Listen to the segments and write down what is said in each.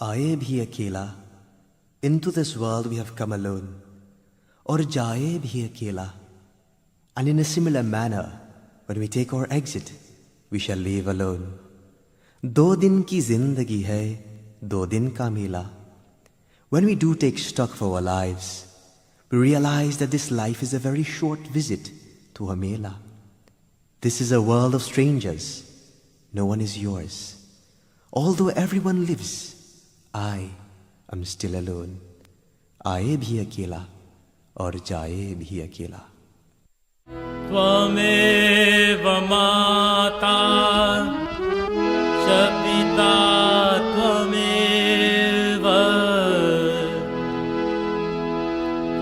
आए भी अकेला, into this world we have come alone, और जाए भी अकेला, and in a similar manner, when we take our exit, we shall leave alone. 2 दिन की जिंदगी है, 2 दिन का मेला. When we do take stock of our lives, we realize that this life is a very short visit to a mela. This is a world of strangers. No one is yours. Although everyone lives, I am still alone. आए भी अकेला और जाए भी अकेला. त्वमेव माता च पिता त्वमेव,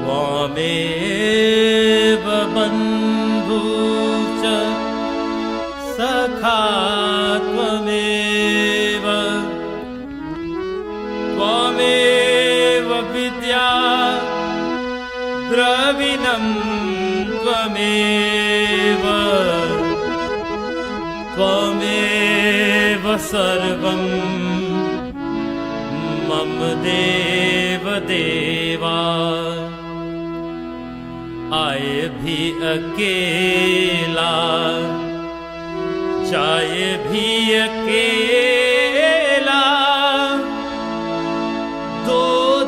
त्वमेव बन्धु च सखा त्वमेव, त्वमेव विद्या द्रविणं त्वमेव, त्वमेव सर्वं मम देव देवा. आए भी अकेला, जाए भी अकेला, 2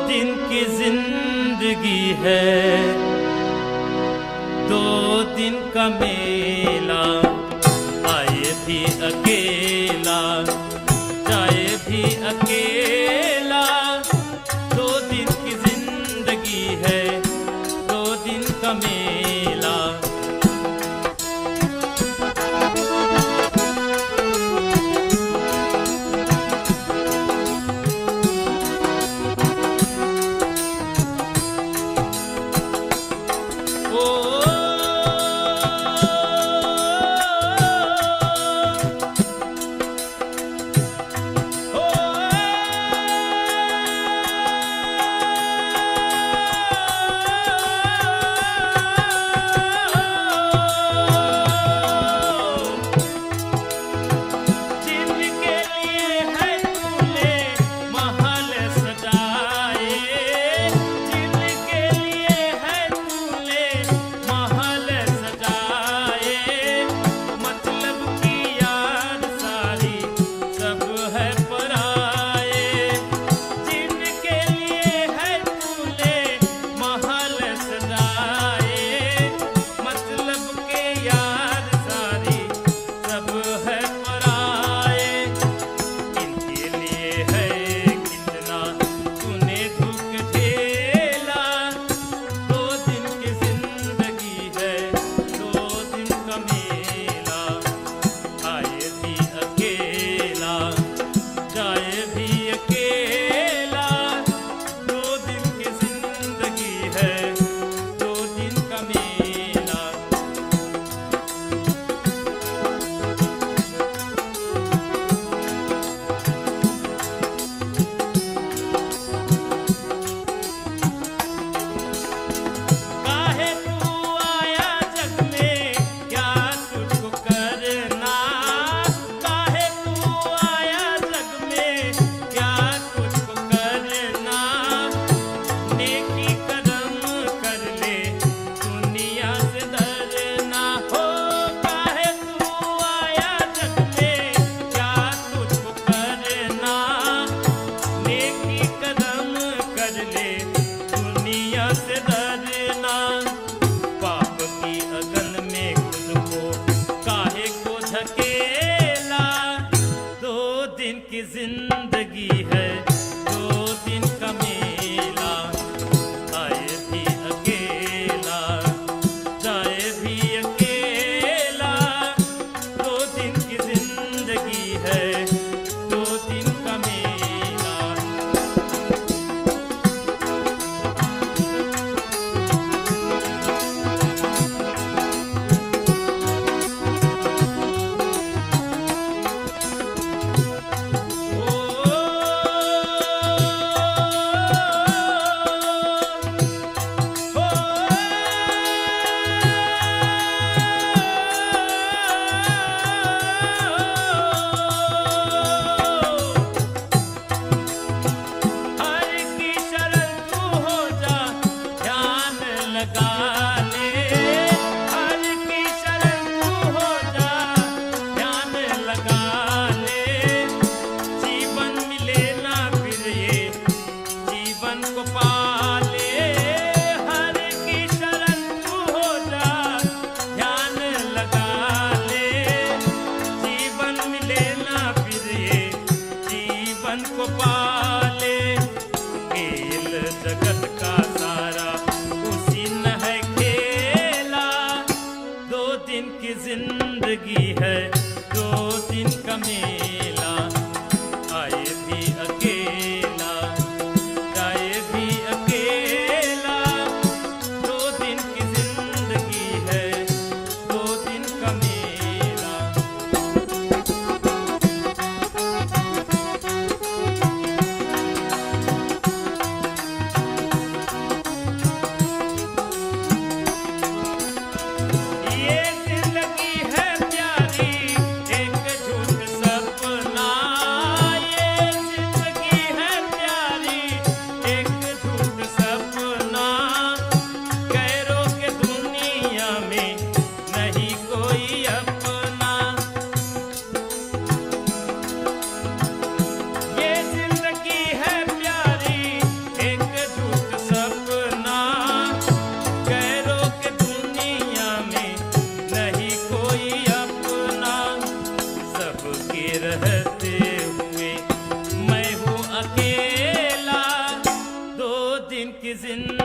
दिन की जिंदगी है, 2 दिन का मेला. आए भी अकेला, जाए भी अकेला, 2 दिन की जिंदगी है, 2 दिन का मेला.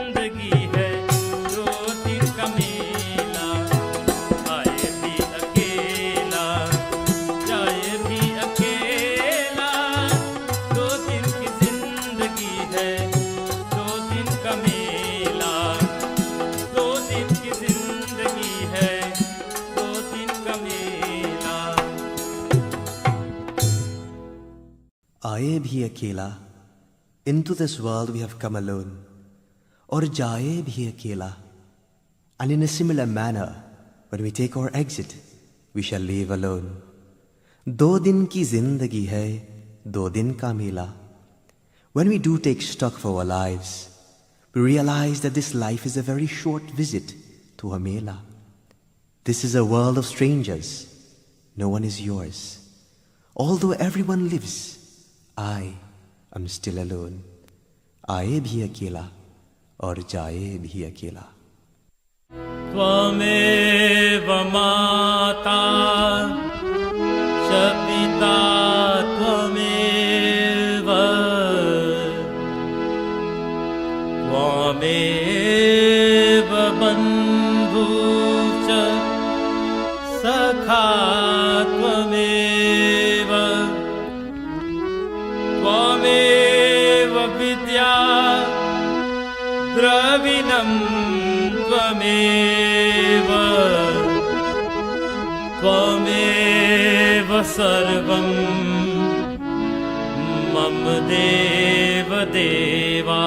जिंदगी है, 2 दिन का मेला। आए भी अकेला, जाए भी अकेला, 2 दिन की जिंदगी है, 2 दिन का मेला। 2 दिन की जिंदगी है, 2 दिन का मेला। आए भी अकेला, into this world we have come alone, और जाए भी अकेला, and in a similar manner, when we take our exit, we shall leave alone. 2 दिन की जिंदगी है, 2 दिन का मेला. When we do take stock of our lives, we realize that this life is a very short visit to a mela. This is a world of strangers. No one is yours. Although everyone lives, I am still alone. आए भी अकेला और जाए भी अकेला. त्वमेव माता च पिता त्वमेव, त्वमेव बन्धु च सखा त्वमेव, त्वमेव विद्या द्रविणं त्वमेव, त्वमेव सर्वं मम देव देवा.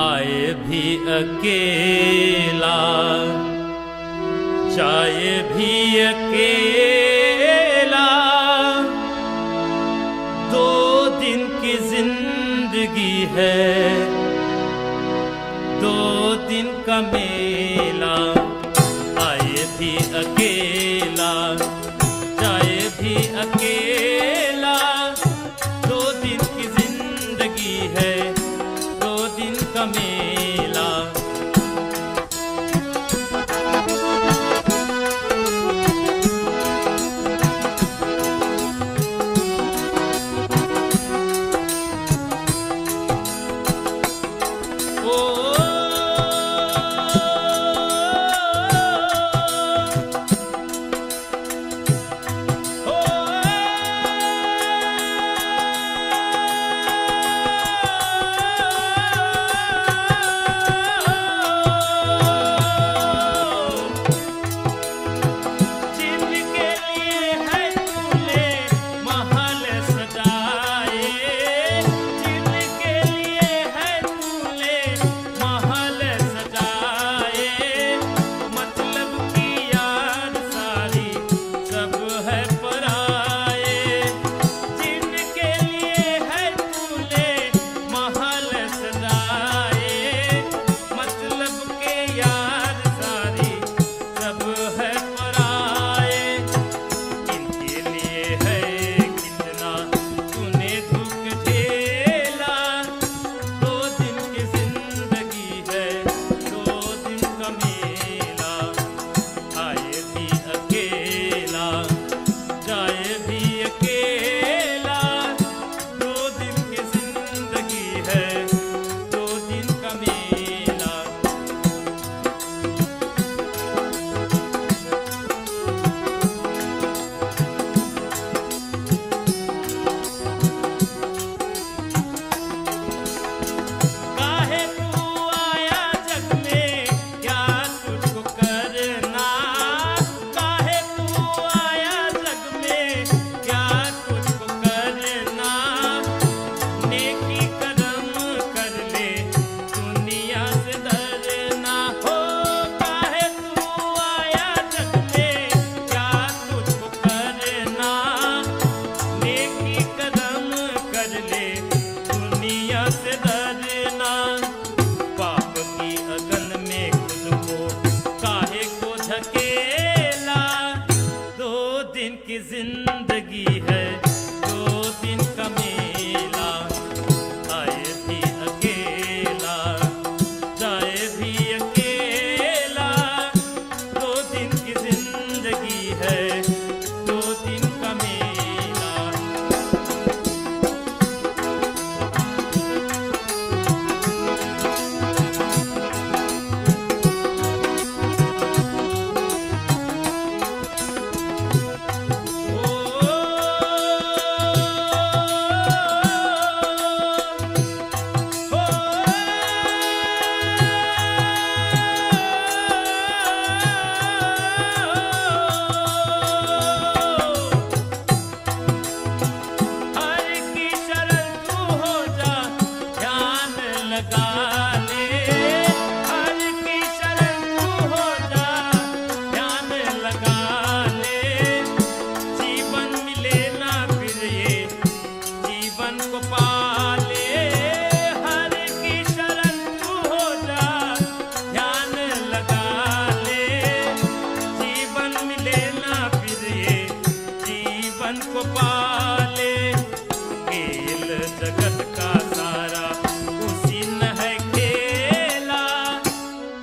आए भी अकेला, जाए भी अकेला, 2 दिन की जिंदगी है, 2 दिन का मेला. आए भी अकेला, जाए भी अकेला, 2 दिन की जिंदगी है, 2 दिन का मेला. लगा ले, हर की शरण तू हो जा, ध्यान लगा ले, जीवन मिले ना फिर ये जीवन को पाले, हर की शरण तू हो जा, ध्यान लगा ले, जीवन मिले ना फिर ये जीवन को पाले, खेल जगत का सारा उसी न है खेला,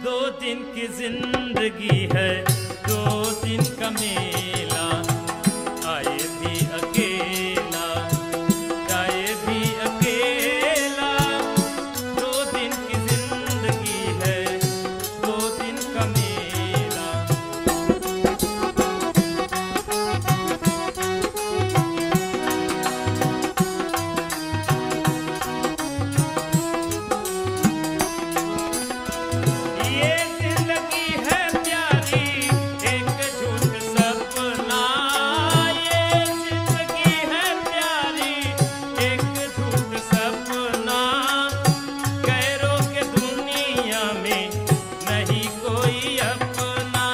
2 दिन की जिंदगी है 2 दिन का मेला, आए भी अकेला जाए भी अकेला, 2 दिन की जिंदगी है 2 दिन का मेला। ये जिंदगी है प्यारी एक झूठ सपना, ये जिंदगी है प्यारी एक झूठ सपना, गैरों के दुनिया में नहीं कोई अपना,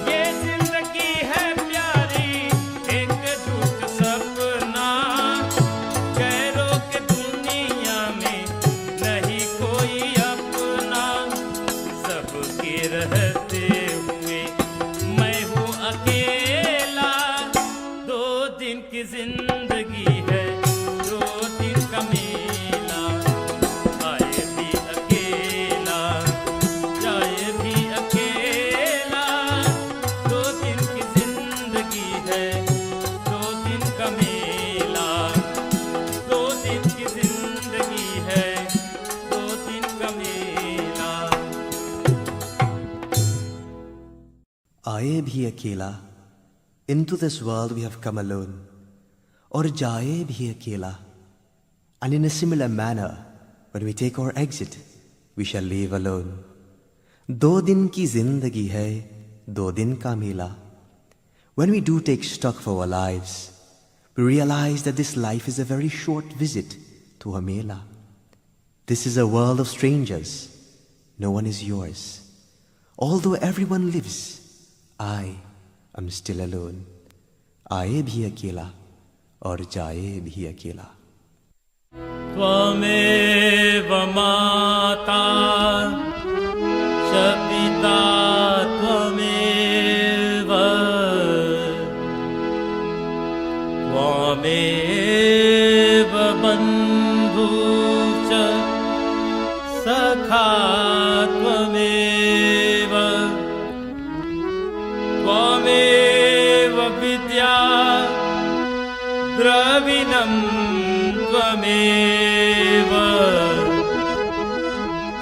ये जिंदगी है प्यारी एक झूठ सपना, गैरों के दुनिया में नहीं कोई अपना, सबके रहते हुए मैं हूँ अकेला, 2 दिन की जिंदगी है 2 दिन का मेला, आए भी अकेला जाए भी अकेला, 2 दिन की जिंदगी है 2 दिन का मेला, 2 दिन की जिंदगी है 2 दिन का मेला। आए भी अकेला, into this world we have come alone, और जाए भी अकेला, and in a similar manner when we take our exit we shall leave alone, 2 दिन की जिंदगी है 2 दिन का मेला, when we do take stock of our lives we realize that this life is a very short visit to a mela, this is a world of strangers, no one is yours, although everyone lives, I am still alone, आए भी अकेला और जाए भी अकेला। त्वमेव माता च पिता त्वमेव, त्वमेव बन्धु च सखा त्वमेव, त्वमेव विद्या द्रविणं त्वमेव,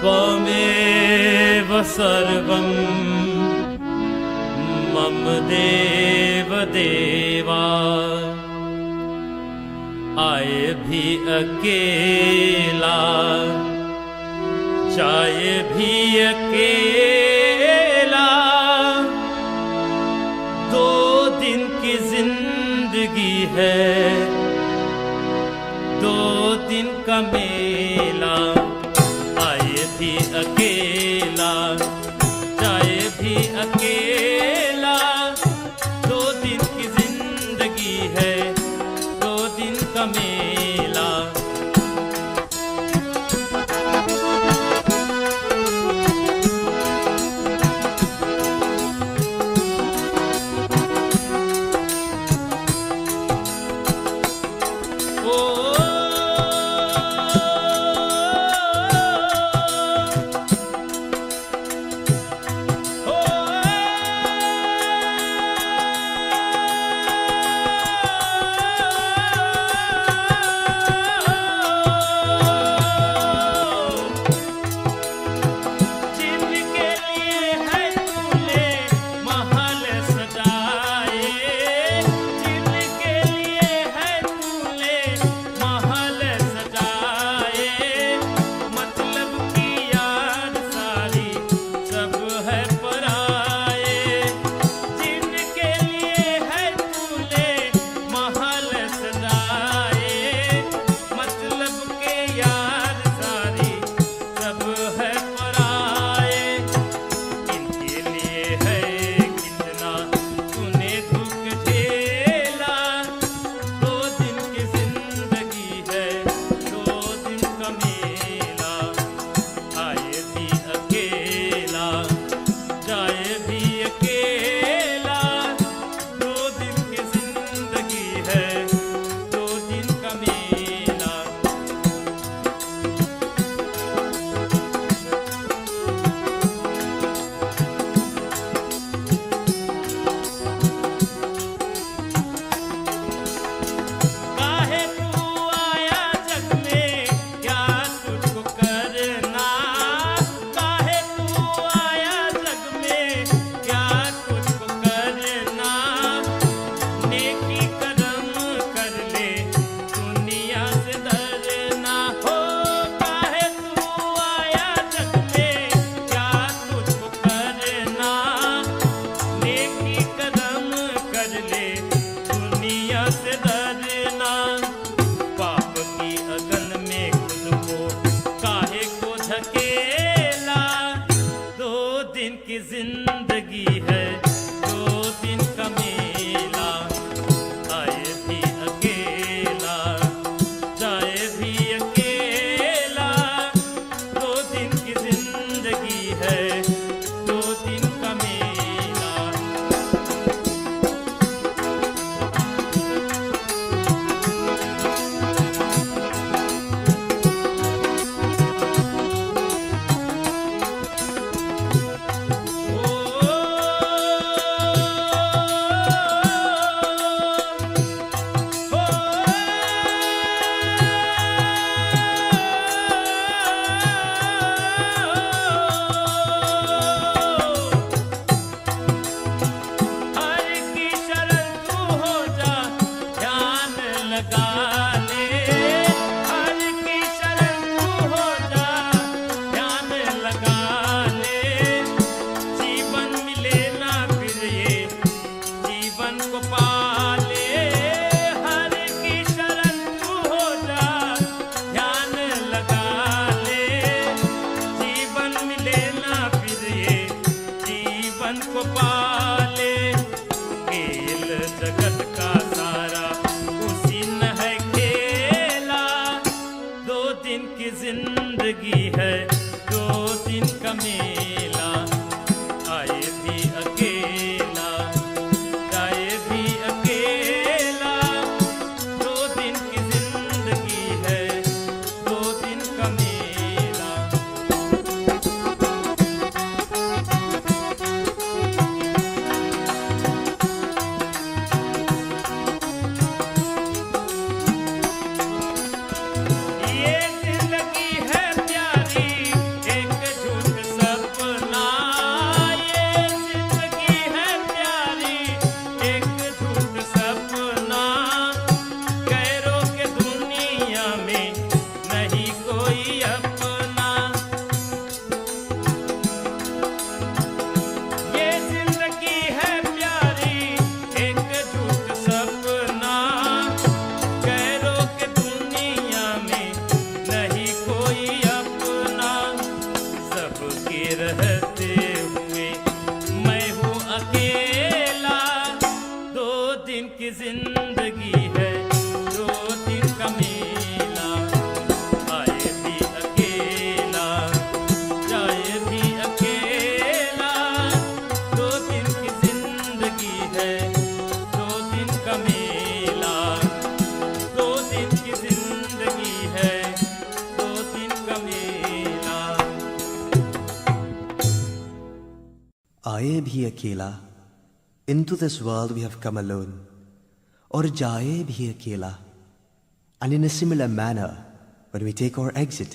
त्वमेव सर्वं मम देव देवा, आए भी अकेला जाए भी अकेला, 2 दिन की जिंदगी है 2 दिन का मेला, आए भी अकेला जाए भी अकेला, 2 दिन की जिंदगी है 2 दिन का मेला। ओ जिंदगी है, 2 दिन का मेला। आए भी अकेला, जाए भी अकेला, 2 दिन की जिंदगी है, 2 दिन का मेला। ये जिंदगी है प्यारी, एक झूठ सपना। ये जिंदगी है प्यारी, एक झूठ सपना। गैरों के दुनिया में नहीं कोई अपना। ये जिंदगी है प्यारी, एक झूठ सपना। गैरों के दुनिया में नहीं कोई अपना। सबके रहते हुए मैं हूँ अकेला, 2 दिन की जिंदगी है, 2 दिन का मेला। आए भी अकेला, जाए भी अकेला, 2 दिन की जिंदगी है, 2 दिन का मेला। 2 दिन की जिंदगी है, 2 दिन का मेला। आए भी अकेला, into this world we have come alone, और जाए भी अकेला, and in a similar manner, when we take our exit,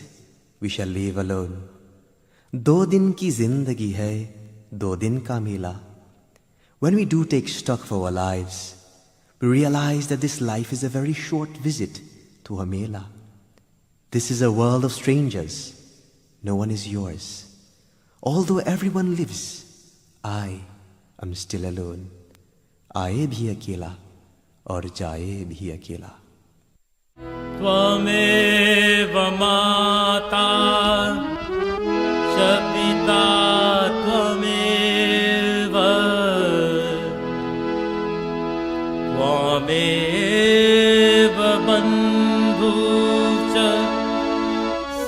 we shall leave alone. 2 दिन की जिंदगी है, 2 दिन का मेला. When we do take stock of our lives, we realize that this life is a very short visit to a mela. This is a world of strangers. No one is yours. Although everyone lives, I am still alone. आए भी अकेला और जाए भी अकेला. त्वमेव माता च पिता त्वमेव, त्वमेव बन्धु च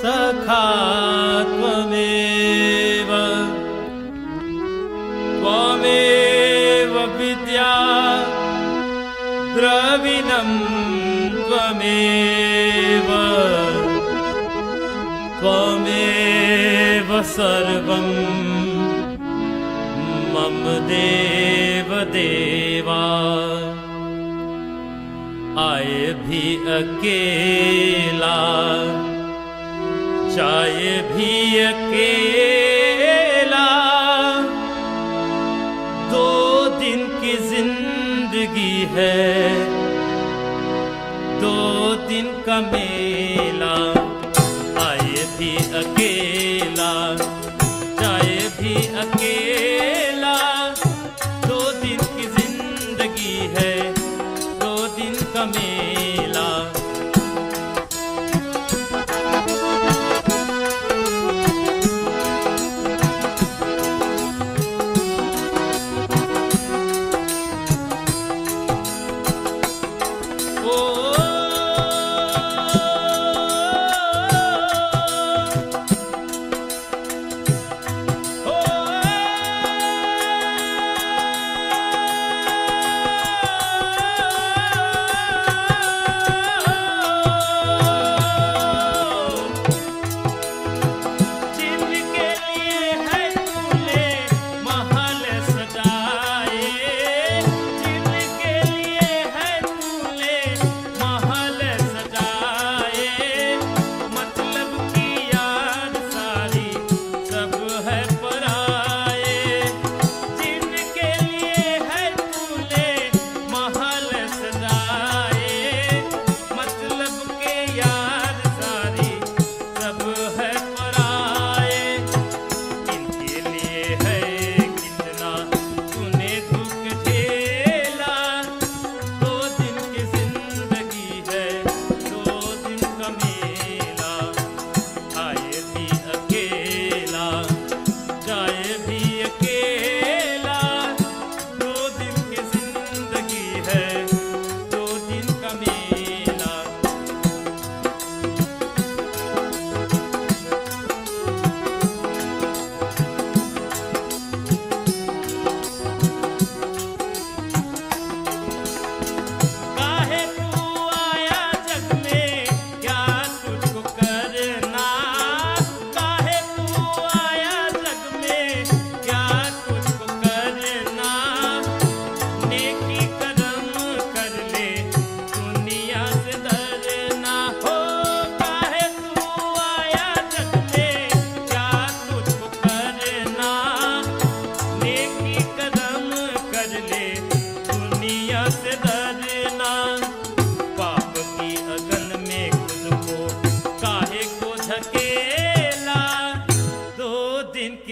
सखा त्वमेव, त्वमेव विद्या द्रविणं त्वमेव, त्वमेव सर्वं मम देव देवा. आए भी अकेला, जाए भी अकेला, 2 दिन की जिंदगी है, 2 दिन का मेला. आए भी अकेला, जाए भी अकेला, 2 दिन की जिंदगी है, 2 दिन का मेला. Oh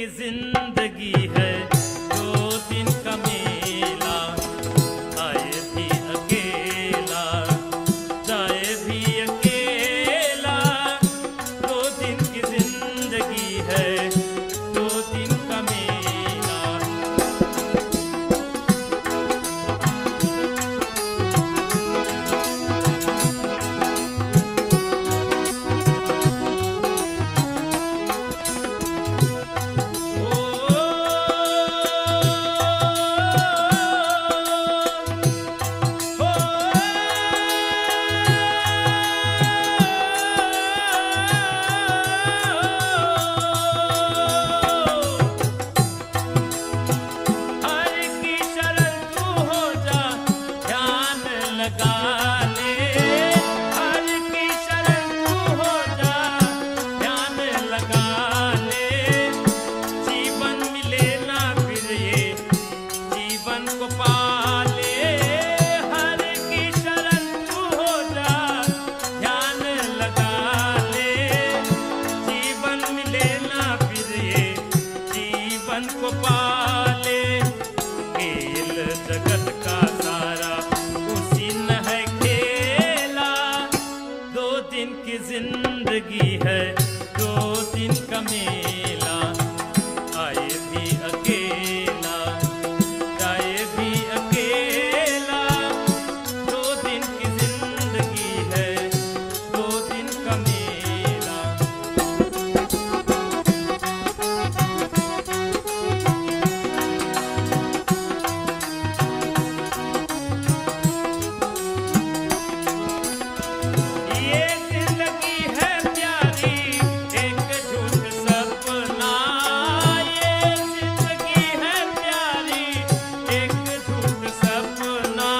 की जिंदगी है, 2 दिन का मेला। आए भी अकेला, जाए भी अकेला, 2 दिन की जिंदगी है, 2 दिन का मेला। हर की शरण तू हो जा, ध्यान लगा ले। हर की शरण तू हो जा, ध्यान लगा ले। जीवन मिले ना फिर ये, जीवन को पाले। हर की शरण तू हो जा, ध्यान लगा ले। जीवन मिले ना फिर ये, जीवन को पाले। खेल जगत का सारा उसी न है खेला, 2 दिन की जिंदगी है, 2 दिन का मेला। आए भी अकेला, जाए भी अकेला, 2 दिन की जिंदगी है, 2 दिन का मेला। ये जिंदगी है प्यारी, एक झूठ सपना। ये जिंदगी है प्यारी, एक झूठ सपना।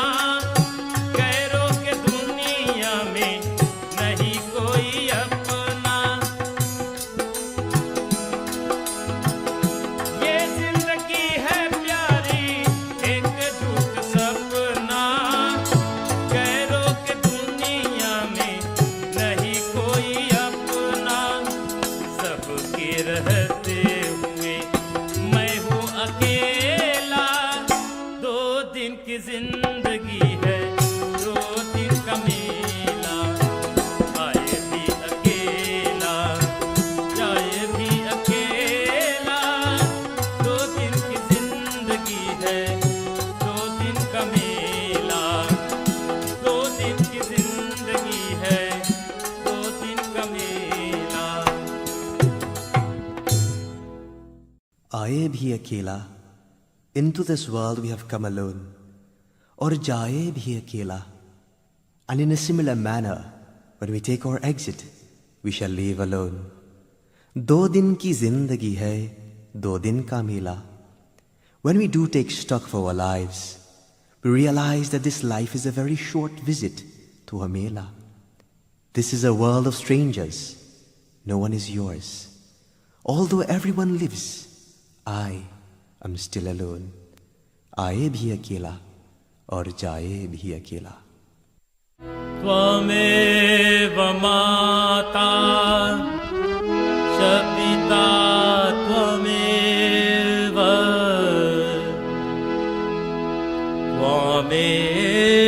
गैरों के दुनिया में नहीं कोई अपना। ये जिंदगी है प्यारी, एक झूठ सपना। गैरों के दुनिया में नहीं कोई अपना। सबके रहते हुए मैं हूँ अकेला, 2 दिन की जिंदगी है, 2 दिन का मेला। आए भी अकेला, जाए भी अकेला, 2 दिन की जिंदगी है, 2 दिन का मेला। 2 दिन की जिंदगी है, 2 दिन का मेला। आए भी अकेला, into this world we have come alone, और जाए भी अकेला, and in a similar manner, when we take our exit, we shall leave alone. 2 दिन की जिंदगी है, 2 दिन का मेला. When we do take stock of our lives, we realize that this life is a very short visit to a mela. This is a world of strangers. No one is yours. Although everyone lives, I am still alone. आए भी अकेला और जाए भी अकेला. त्वमेव माता च पिता त्वमेव, त्वमेव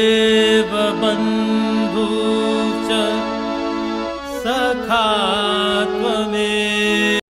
बन्धु च सखा त्वमेव.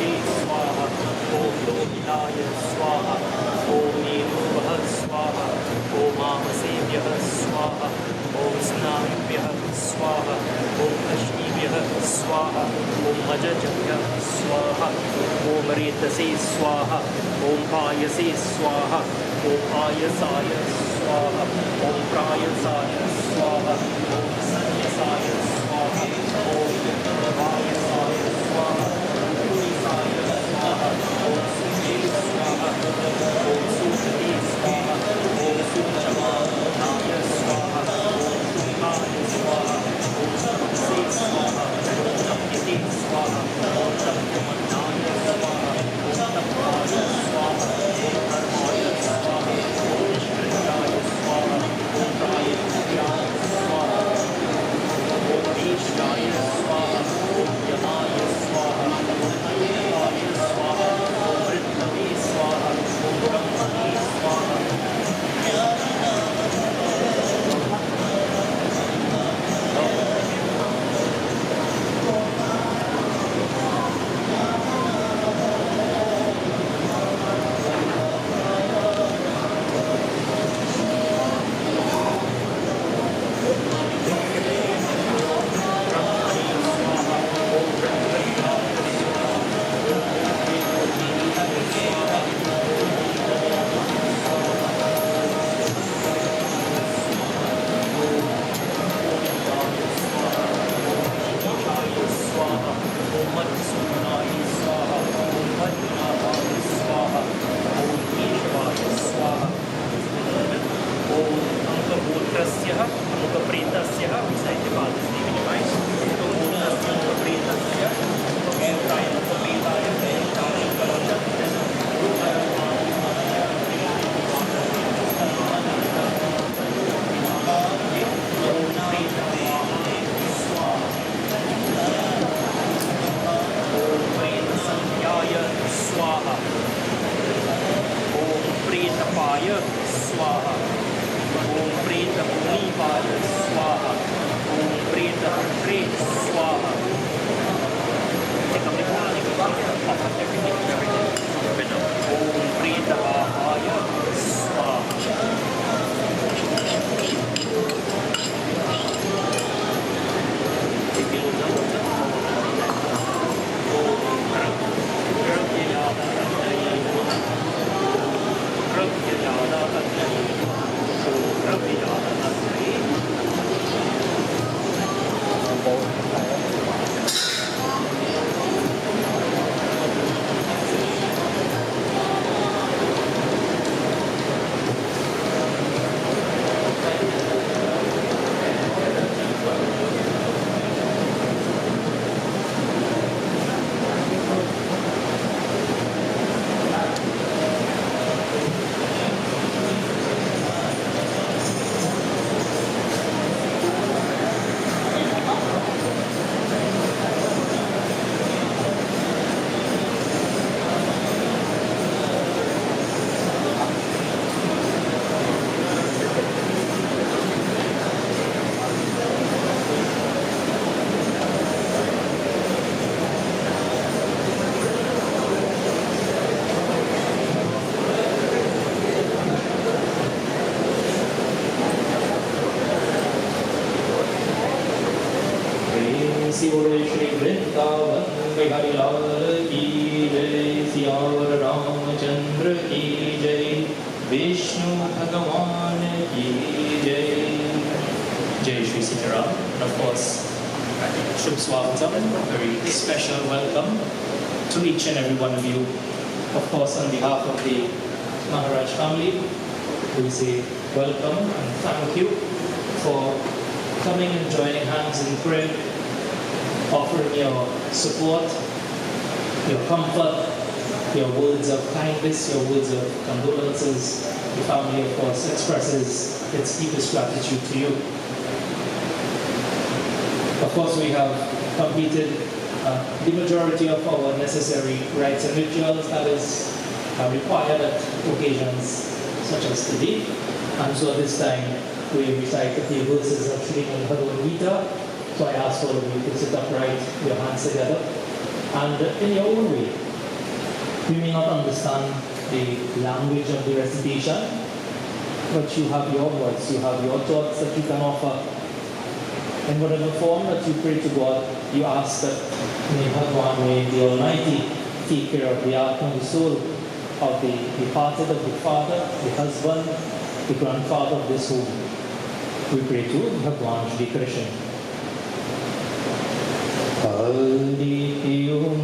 Bhagavate Swaha, Om Lohinaya Swaha, Om Nirubha Swaha, Om Amasebhyah Swaha, Om Snayubhyah Swaha, Om Ashnibhyah Swaha, Om Ajajabhyah Swaha, Om Retase Swaha, Om Payase Swaha, Om Ayasaya Swaha, Om Prayasaya Swaha, Om Sanyasaya Swaha, Om Vayasaya Swaha, Om Purisaya Swaha, Om Suje Swaha, Om Sujati Swaha, Om Suchamanaya Swaha, Om Shumaya Swaha, Om Tapse Swaha, Om Tapyate Swaha, Om Tapyamanaya Swaha, Om Tapaya Swaha, Om Dharmaya Swaha, Om Nishkritaya Swaha, Om Prayatya Swaha, Om Vishaya Swaha, Om Yamaya Swaha, Om Ayavaya Swaha, Om Ritave Swaha, Om Brahmani Swaha. Shri Vrindavan Bihari लाल की जय, सियावर रामचंद्र की जय, विष्णु भगवान की जय. Jai Shri Sitaram, and of course, Shubh Swagatam, very special welcome to each and every one of you. Of course, on behalf of the Maharaj family, we say welcome and thank you for coming and joining hands in prayer, offering your support, your comfort, your words of kindness, your words of condolences. The family, of course, expresses its deepest gratitude to you. Of course, we have completed the majority of our necessary rites and rituals that is required at occasions such as today. And so this time, we recite a few verses of Srimad Bhagavad Gita. So I ask all of you to sit upright, your hands together, and in your own way, We may not understand the language of the recitation, but you have your words, you have your thoughts that you can offer. In whatever form that you pray to God, you ask that may Bhagwan, may the Almighty take care of the Atma, the soul of the departed, of the father, the husband, the grandfather of this home. We pray to Bhagwan Shri Krishna. Alditiyum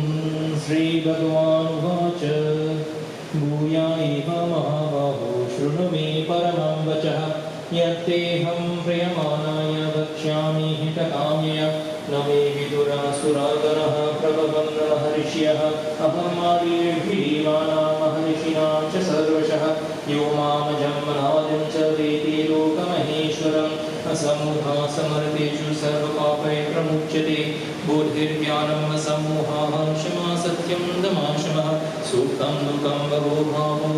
Sri Bhagwan Vacha Bhuya eva Mahavaho Shrunumi Paramam Vachah Yatteham Priyamanaya Vakshyami Hitakamya Name Vidura Suragaraha Prabhavam Maharishyah Ahamari Bhivana Maharishinam Cha Sarvashah Yomam Jammanadam Cha Veti Lokamaheshwaram Asamudha Samarteshu Sarvapapai Pramuchyate Bodhirvyanam Asamuha Shama Satyam Damashama Sukam Dukam Bhavo Bhavo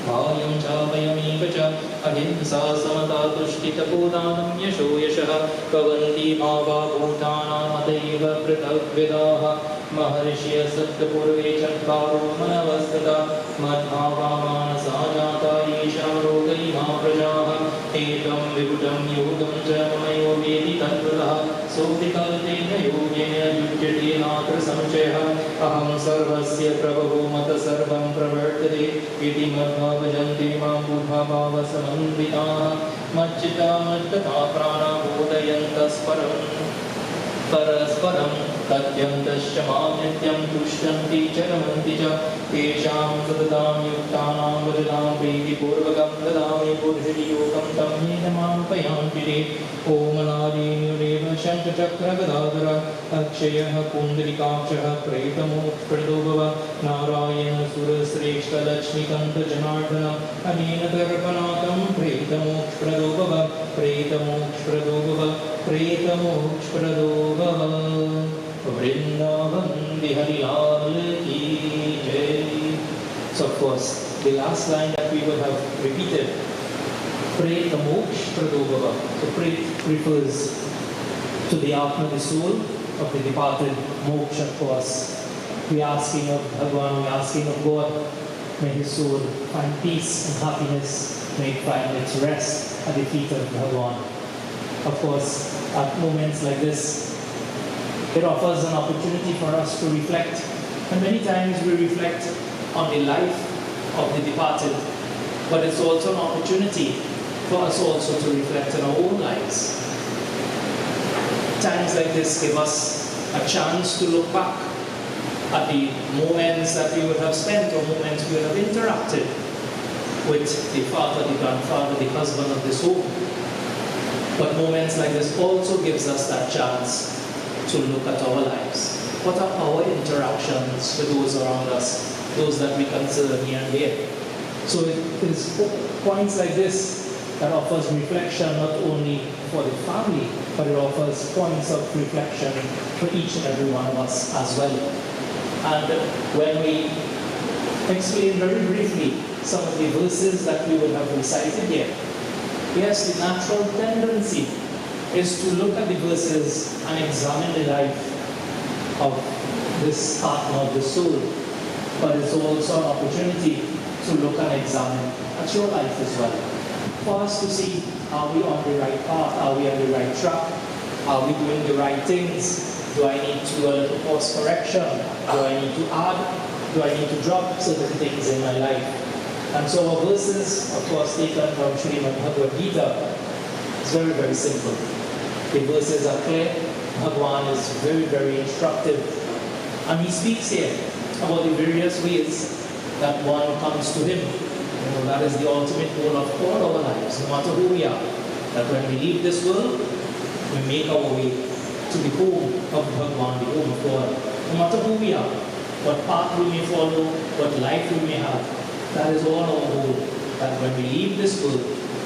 Bhayam Chavayami Vacha Ahimsa Samata Tushkita Bodhanam Yasho Yashaha Kavanti Bhava Bhutana Adaiva Pritavvidaha Maharishya Satyapurve Chankaro Manavastata Madhava Manasajata Isha Rogaima Prajaha Ekam Vibutam Yogam Jamamayo Vedi Tantrataha Sotikaltena Yogena Yujyate Natra Samchaya Aham Sarvasya Prabhu Mata Sarvam Pravartade Iti Madhavajanti Mam Buddha Bhava Samandvitaha Machita Madhata Prana Bodayantas Parasparam Tatyantasya Mamnityam Tushyanti Charamanti Cha Tesham Sadatam Yuktanam Vajadam Priti Purvakam Dadami Purhiri Yokam Tam Hinamam Payanti Om Anadi Nureva Shanta Chakra Gadadara Akshayaha Pundarikakshaha Pretamo Pradobhava Narayana Sura Sreshta Lakshmi Kanta Janardana Anena Darpanatam Pretamo Pradobhava Pretamo Pradobhava Pretamo Pradobhava Vrindavan Bihari Lal Ki Jai. So of course, the last line that we would have repeated, Preta Moksh Pradobhava. So Pret refers to the Atma, the soul of the departed. Moksha, of course. We are asking of Bhagwan, we are asking of God, may his soul find peace and happiness, may it find its rest at the feet of Bhagwan. Of course, at moments like this, it offers an opportunity for us to reflect. And many times we reflect on the life of the departed, but it's also an opportunity for us also to reflect on our own lives. Times like this give us a chance to look back at the moments that we would have spent or moments we would have interacted with the father, the grandfather, the husband of this home. But moments like this also gives us that chance to look at our lives. What are our interactions with those around us, those that we consider near and dear? So it is points like this that offers reflection not only for the family, but it offers points of reflection for each and every one of us as well. And when we explain very briefly some of the verses that we would have recited here, yes, the natural tendency is to look at the verses and examine the life of this Atma, of the soul. But it's also an opportunity to look and examine at your life as well. For us to see, are we on the right path? Are we on the right track? Are we doing the right things? Do I need to do a little course correction? Do I need to add? Do I need to drop certain things in my life? And so our verses, of course, taken from Srimad Bhagavad Gita, is very, very simple. The verses are clear. Bhagwan is very, very instructive. And he speaks here about the various ways that one comes to him. You know, that is the ultimate goal of all our lives, no matter who we are. That when we leave this world, we make our way to the home of Bhagwan, the home of God. No matter who we are, what path we may follow, what life we may have, that is all our goal. That when we leave this world,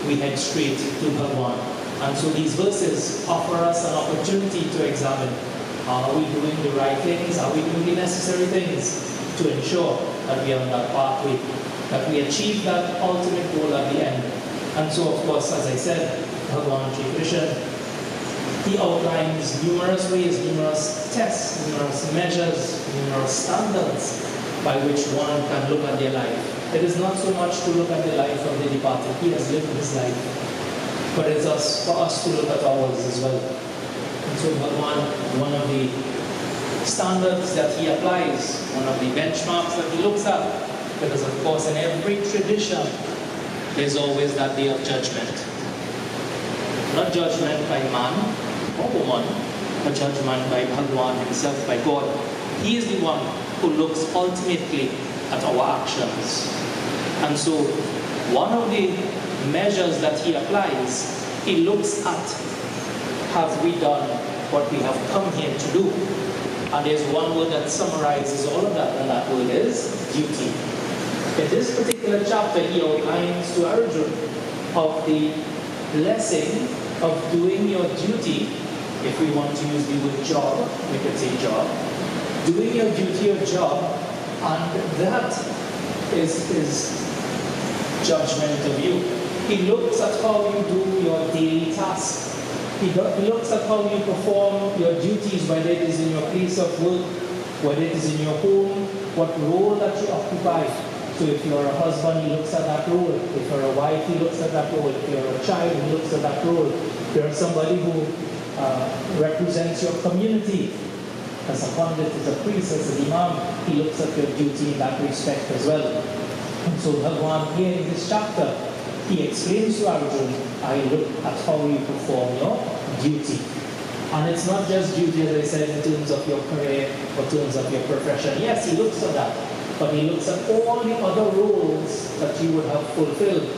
we head straight to Bhagwan. And so these verses offer us an opportunity to examine, are we doing the right things? Are we doing the necessary things to ensure that we are on that pathway, that we achieve that ultimate goal at the end? And so, of course, as I said, Bhagwan Shri Krishna, he outlines numerous ways, numerous tests, numerous measures, numerous standards by which one can look at their life. It is not so much to look at the life of the departed. He has lived his life. But it's for us to look at ours as well. And so one of the standards that he applies, one of the benchmarks that he looks at, because of course in every tradition, there's always that day of judgment. Not judgment by man or woman, but judgment by Bhagwan himself, by God. He is the one who looks ultimately at our actions. And so one of the measures that he applies, he looks at, have we done what we have come here to do? And there's one word that summarizes all of that, and that word is duty. In this particular chapter, he outlines to Arjuna of the blessing of doing your duty. If we want to use the word job, we could say job. Doing your duty or job, and that is judgment of you. He looks at how you do your daily tasks. He looks at how you perform your duties, whether it is in your place of work, whether it is in your home, what role that you occupy. So if you're a husband, he looks at that role. If you're a wife, he looks at that role. If you're a child, he looks at that role. If you're somebody who represents your community, as a pundit, as a priest, as an imam, he looks at your duty in that respect as well. And so Bhagwan here in this chapter, he explains to Arjuna, I look at how you perform your duty. And it's not just duty, as I said, in terms of your career or in terms of your profession. Yes, he looks at that, but he looks at all the other roles that you would have fulfilled.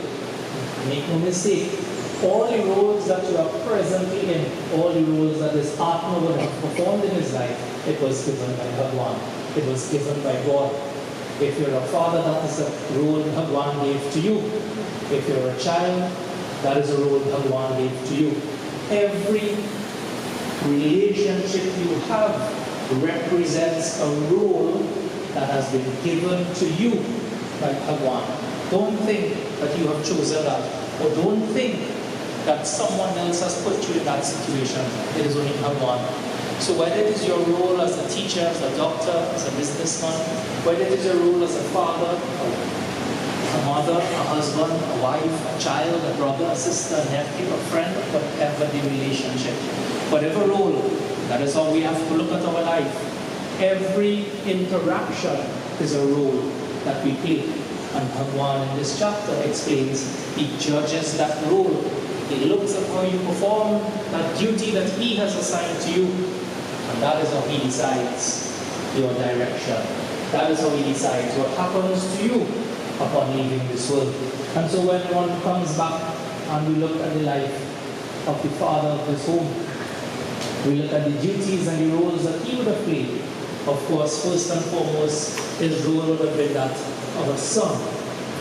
Make no mistake, all the roles that you are presently in, all the roles that this Atma would have performed in his life, it was given by Bhagwan. It was given by God. If you're a father, that is a role Bhagwan gave to you. If you're a child, that is a role Bhagwan gave to you. Every relationship you have represents a role that has been given to you by Bhagwan. Don't think that you have chosen that, or don't think that someone else has put you in that situation. It is only Bhagwan. So whether it is your role as a teacher, as a doctor, as a businessman, whether it is your role as a father, a mother, a husband, a wife, a child, a brother, a sister, a nephew, a friend, whatever the relationship, whatever role, that is how we have to look at our life. Every interaction is a role that we play. And Bhagwan in this chapter explains, he judges that role. He looks at how you perform that duty that he has assigned to you. And that is how he decides your direction. That is how he decides what happens to you upon leaving this world. And so when one comes back and we look at the life of the father of this home, we look at the duties and the roles that he would have played. Of course, first and foremost, his role would have been that of a son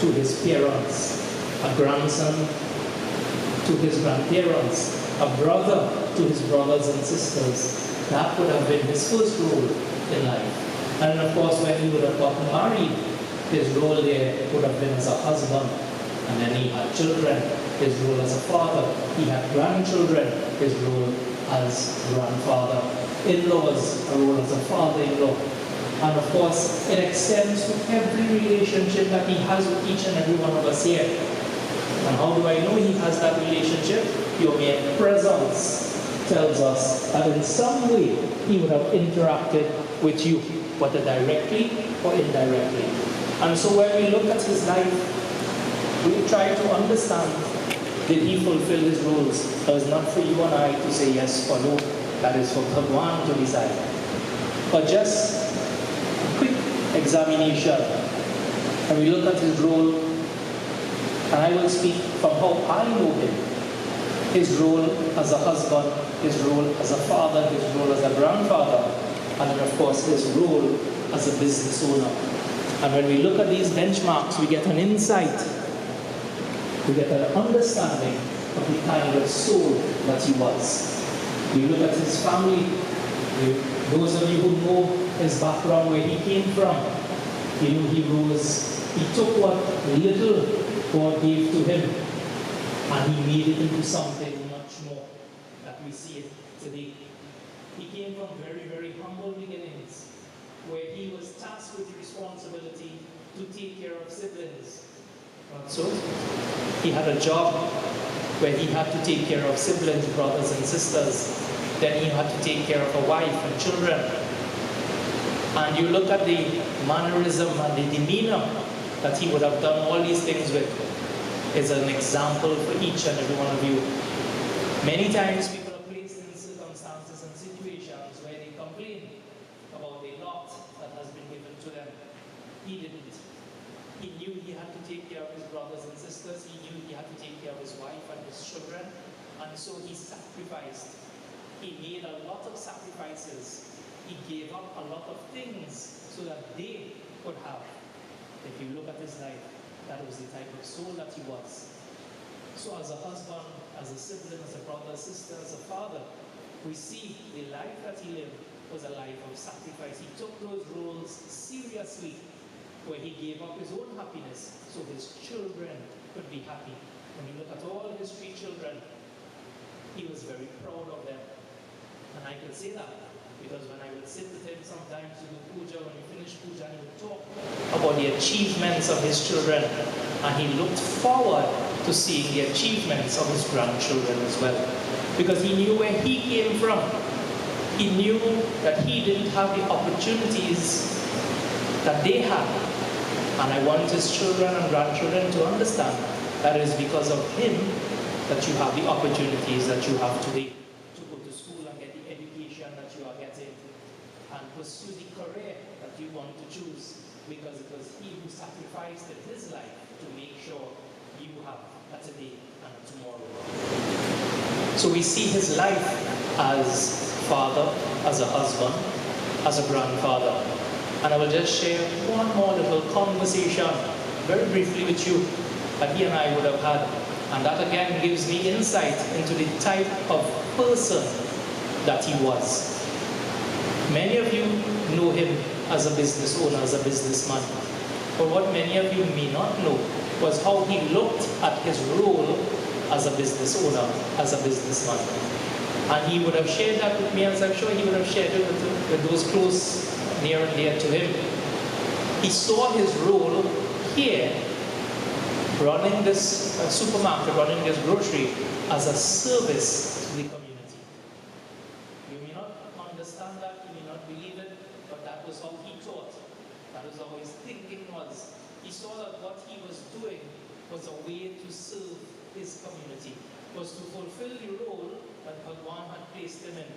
to his parents, a grandson to his grandparents, a brother to his brothers and sisters. That would have been his first role in life. And of course, when he would have gotten married, his role there would have been as a husband. And then he had children, his role as a father. He had grandchildren, his role as grandfather. In-laws, a role as a father-in-law. And of course, it extends to every relationship that he has with each and every one of us here. And how do I know he has that relationship? Your mere presence tells us that in some way he would have interacted with you, whether directly or indirectly. And so when we look at his life, we try to understand, did he fulfill his roles? It was not for you and I to say yes or no. That is for Bhagwan to decide. But just a quick examination, and we look at his role, and I will speak from how I know him. His role as a husband, his role as a father, his role as a grandfather, and then of course his role as a business owner. And when we look at these benchmarks, we get an insight, we get an understanding of the kind of soul that he was. We look at his family, those of you who know his background, where he came from, you know he took what little God gave to him, and he made it into something much more that we see it today. He came from very, very humble beginnings, where he was tasked with the responsibility to take care of siblings. So he had a job where he had to take care of siblings, brothers and sisters. Then he had to take care of a wife and children. And you look at the mannerism and the demeanor that he would have done all these things with is an example for each and every one of you. Many times people are placed in circumstances and situations where they complain about the lot that has been given to them. He didn't. He knew he had to take care of his brothers and sisters. He knew he had to take care of his wife and his children. And so he sacrificed. He made a lot of sacrifices. He gave up a lot of things so that they could have. If you look at his life, that was the type of soul that he was. So as a husband, as a sibling, as a brother, sister, as a father, we see the life that he lived was a life of sacrifice. He took those roles seriously, where he gave up his own happiness so his children could be happy. When you look at all his 3 children, he was very proud of them. And I could say that because when I would sit with him sometimes to do puja, when we finished puja, he would talk about the achievements of his children, and he looked forward to seeing the achievements of his grandchildren as well, because he knew where he came from. He knew that he didn't have the opportunities that they had, and I want his children and grandchildren to understand that it is because of him that you have the opportunities that you have today. And pursue the career that you want to choose, because it was he who sacrificed his life to make sure you have a today and a tomorrow. So we see his life as father, as a husband, as a grandfather. And I will just share one more little conversation very briefly with you that he and I would have had. And that again gives me insight into the type of person that he was. Many of you know him as a business owner, as a businessman. But what many of you may not know was how he looked at his role as a business owner, as a businessman. And he would have shared that with me, as I'm sure he would have shared it with those close, near and dear to him. He saw his role here, running this supermarket, running this grocery, as a service to the community. You may not understand that, you may not believe it, but that was how he thought. That was how his thinking was. He saw that what he was doing was a way to serve his community, was to fulfill the role that Bhagwan had placed him in,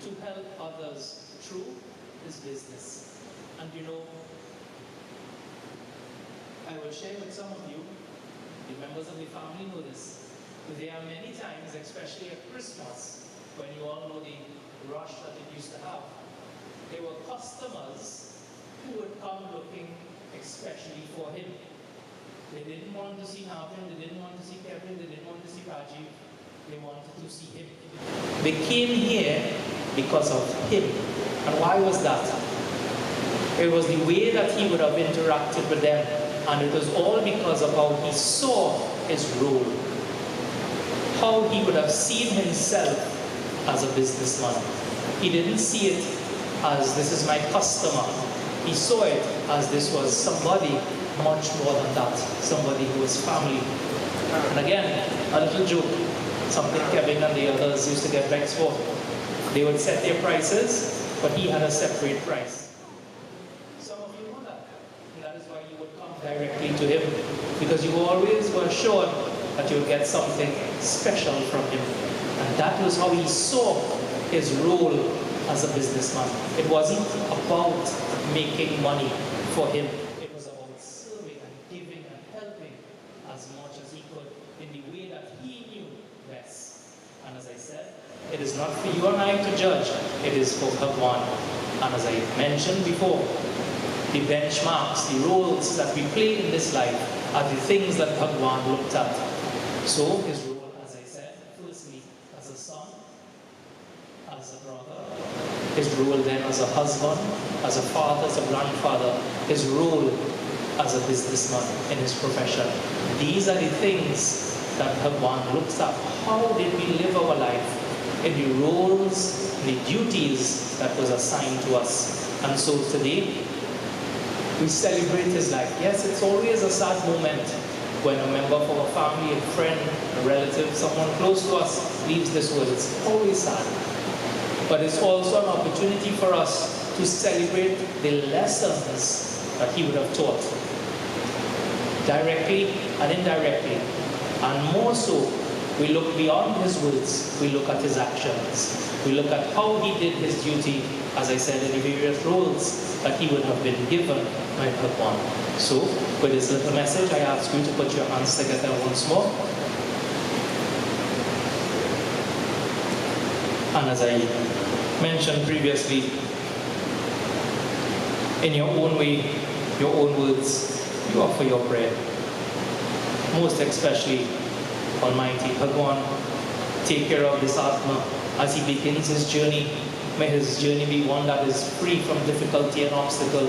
to help others through his business. And you know, I will share with some of you, the members of the family know this, there are many times, especially at Christmas, when you all know the rush that it used to have, there were customers who would come looking especially for him. They didn't want to see Navin, they didn't want to see Kevin, they didn't want to see Rajiv, they wanted to see him. They came here because of him. And why was that? It was the way that he would have interacted with them, and it was all because of how he saw his role, how he would have seen himself as a businessman. He didn't see it as this is my customer. He saw it as this was somebody much more than that, somebody who was family. And again, a little joke, something Kevin and the others used to get vexed for. They would set their prices, but he had a separate price. Some of you know that, and that is why you would come directly to him, because you always were sure that you would get something special from him. And that was how he saw his role as a businessman. It wasn't about making money for him. It was about serving and giving and helping as much as he could in the way that he knew best. And as I said, it is not for you and I to judge, it is for Bhagwan. And as I mentioned before, the benchmarks, the roles that we play in this life are the things that Bhagwan looked at. So his role, as I said, firstly as a son, as a brother, his role then as a husband, as a father, as a grandfather, his role as a businessman in his profession. These are the things that Bhagwan looks at. How did we live our life in the roles, the duties that was assigned to us? And so today, we celebrate his life. Yes, it's always a sad moment when a member of our family, a friend, a relative, someone close to us leaves this world. It's always sad. But it's also an opportunity for us to celebrate the lessons that he would have taught, directly and indirectly. And more so, we look beyond his words, we look at his actions. We look at how he did his duty, as I said, in the various roles that he would have been given by Bhagwan. So, with this little message, I ask you to put your hands together once more. And as I mentioned previously, in your own way, your own words, you offer your prayer. Most especially, Almighty Bhagwan, take care of this Atma as he begins his journey. May his journey be one that is free from difficulty and obstacle.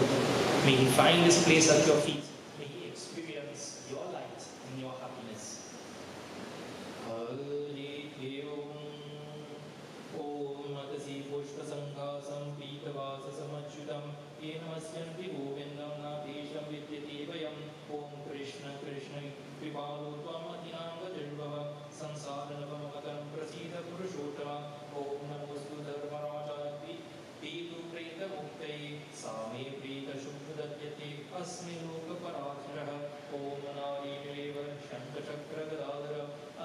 May he find his place at your feet. May he experience your light and your happiness.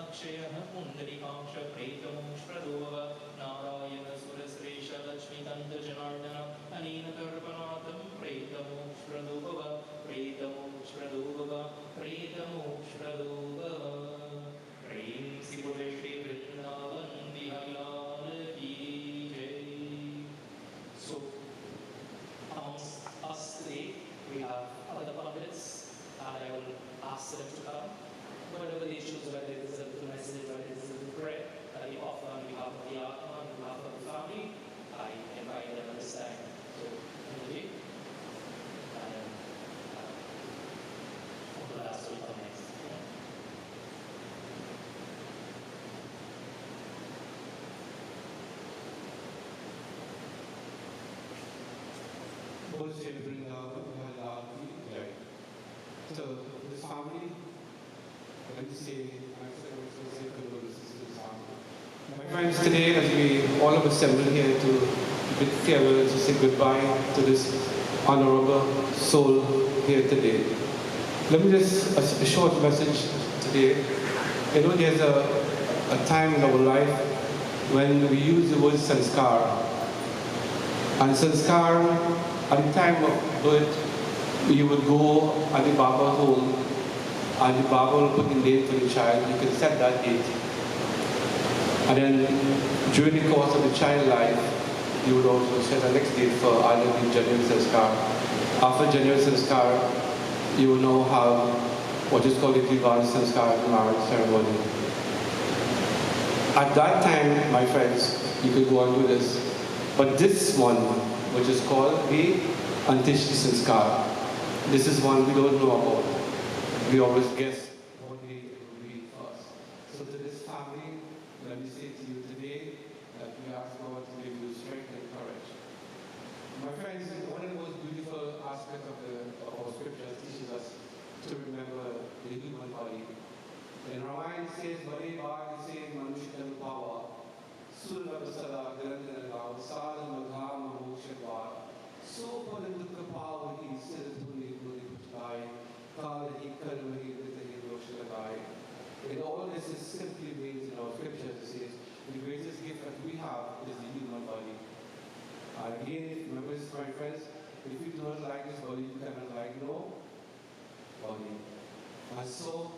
अक्षयः पुण्डरीकांश प्रेतमोष्प्रदोभव Narayan सुरश्रेष्ठ लक्ष्मीकान्तजनार्दन अनेन कर्पणातं प्रेतमोष्प्रदोभव प्रेतमोष्प्रदोभव प्रेतमोष्प्रदोभव प्रेम श्री बोले श्री वृंदावन बिहारी लाल की जय. So, amongst us today, we have other puppets, and I will ask them to come. Whatever the issues, whether it is a little message, whether it is a little prayer that you offer on behalf of the Atma, on behalf of the family, I invite them at this time. So, Anjali, and then the last will come next. So, this family, let me say condolences to this family. My friends, today, as we all of us assembled here to bid farewell, to say goodbye to this honorable soul here today, let me just, a short message today. You know, there's a time in our life when we use the word sanskar. And sanskar, at the time of birth, you would go at the Baba's home, and the Baba will put in date for the child. You can set that date. And then during the course of the child life, you would also set the next date for either the January Sanskar. After January Sanskar, you will now have what is called the Divan Sanskar, the marriage ceremony. At that time, my friends, you could go on do this. But this one, which is called the enriched Sanskar, this is one we don't know about. We always guess what day it will be first. So to this family, let me say to you today that we ask God to give you strength and courage. My friends, one of the most beautiful aspects of our scriptures teaches us to remember the human body. In Ramayana it says, Bade Bhag se Manushyan Bhava, Surna Vasala Grandhanagav, Sada Madha Mahoshadvar, So Padandukka Bhava Hi Siddhuni Puri Putai, Kala Hi Karmahi Vidhi Roshalagai. And all this is simply means in our scriptures, it says, the greatest gift that we have is the human body. Again, remember this, my friends, if you do not like this body, you cannot like no body. And so,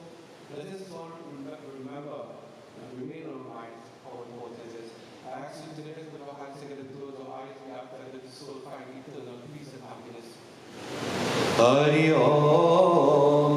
let us all remember and remain on our minds how important it is. I ask you to let us put our hands together, close our eyes, we have that the soul find eternal peace and happiness. Hari Om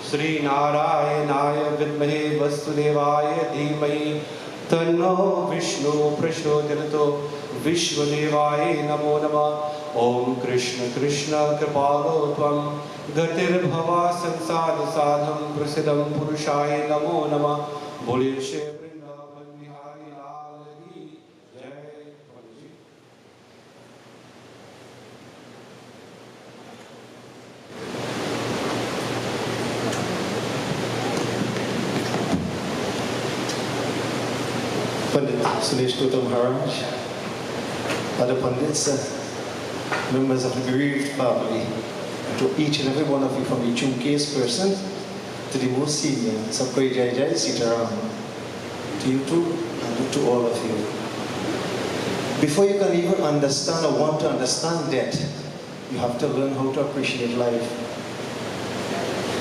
Shri Narayanaaya Vidmahe Vasudevaya Dhimahi Tanno Vishnu Prachodyato Vishwadevaya Namo Namah. Om Krishna Krishna Kripalo Tvam Gatir Bhava Sansad Sadham Prasidam Purushaya Namo Namah. Bolye Shri Vrindavan Bihari. Pandit Kishore Maharaj, other Pandits, members of the bereaved family, and to each and every one of you, from the case person to the most senior, Sabkoi Jai Jai Seecharan, to you too, and to all of you. Before you can even understand or want to understand death, you have to learn how to appreciate life.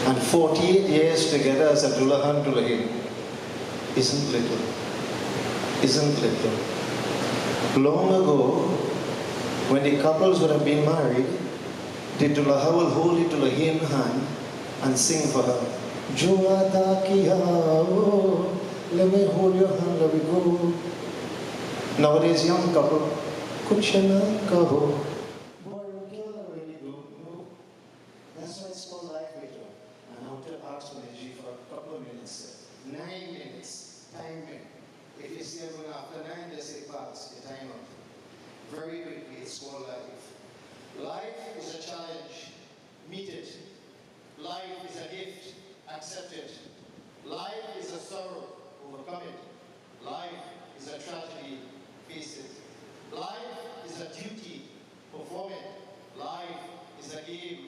And 48 years together as a Dullah and Dullahin isn't little. Isn't little. Long ago, when the couples would have been married, the Dullah will hold the Dullahin hand and sing for her. Jua da kiya, oh, let me hold your hand, let me go. Nowadays, young couple, kuchana kaho. That's why it's called life later. And I want to ask Maharaj for a couple of minutes. 9 minutes. Timing. If you see everyone after 9, they say pass. Your time up. Very quickly, it's called life. Life is a challenge. Meet it. Life is a gift. Accept it. Life is a sorrow. Overcome it. Life is a tragedy. Face it. Life is a duty. Perform it. Life is a game.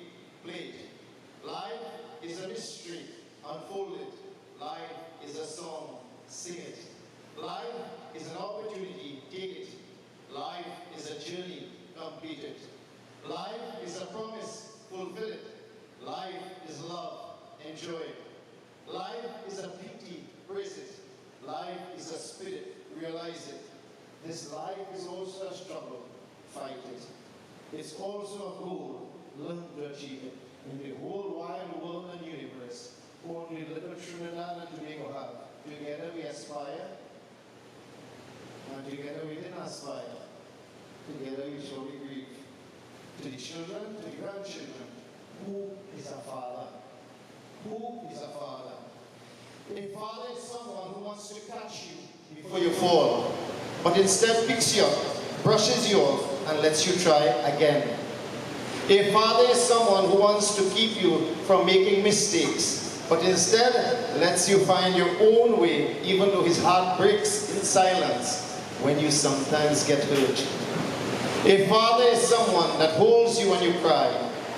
Play it. Life is a mystery. Unfold it. Life is a song. Sing it. Life is an opportunity. Take it. Life is a journey. Complete it. Life is a promise. Fulfill it. Life is love. Enjoy it. Life is a beauty. Praise it. Life is a spirit. Realize it. This life is also a struggle. Fight it. It's also a goal. Learn to achieve it. In the whole wide world and universe, only little Trinidad and Tobago have. Together we aspire, and together we didn't aspire. Together we surely grieve. To the children, to the grandchildren, who is a father? Who is a father? A father is someone who wants to catch you before you fall, but instead picks you up, brushes you off, and lets you try again. A father is someone who wants to keep you from making mistakes, but instead lets you find your own way, even though his heart breaks in silence when you sometimes get hurt. A father is someone that holds you when you cry,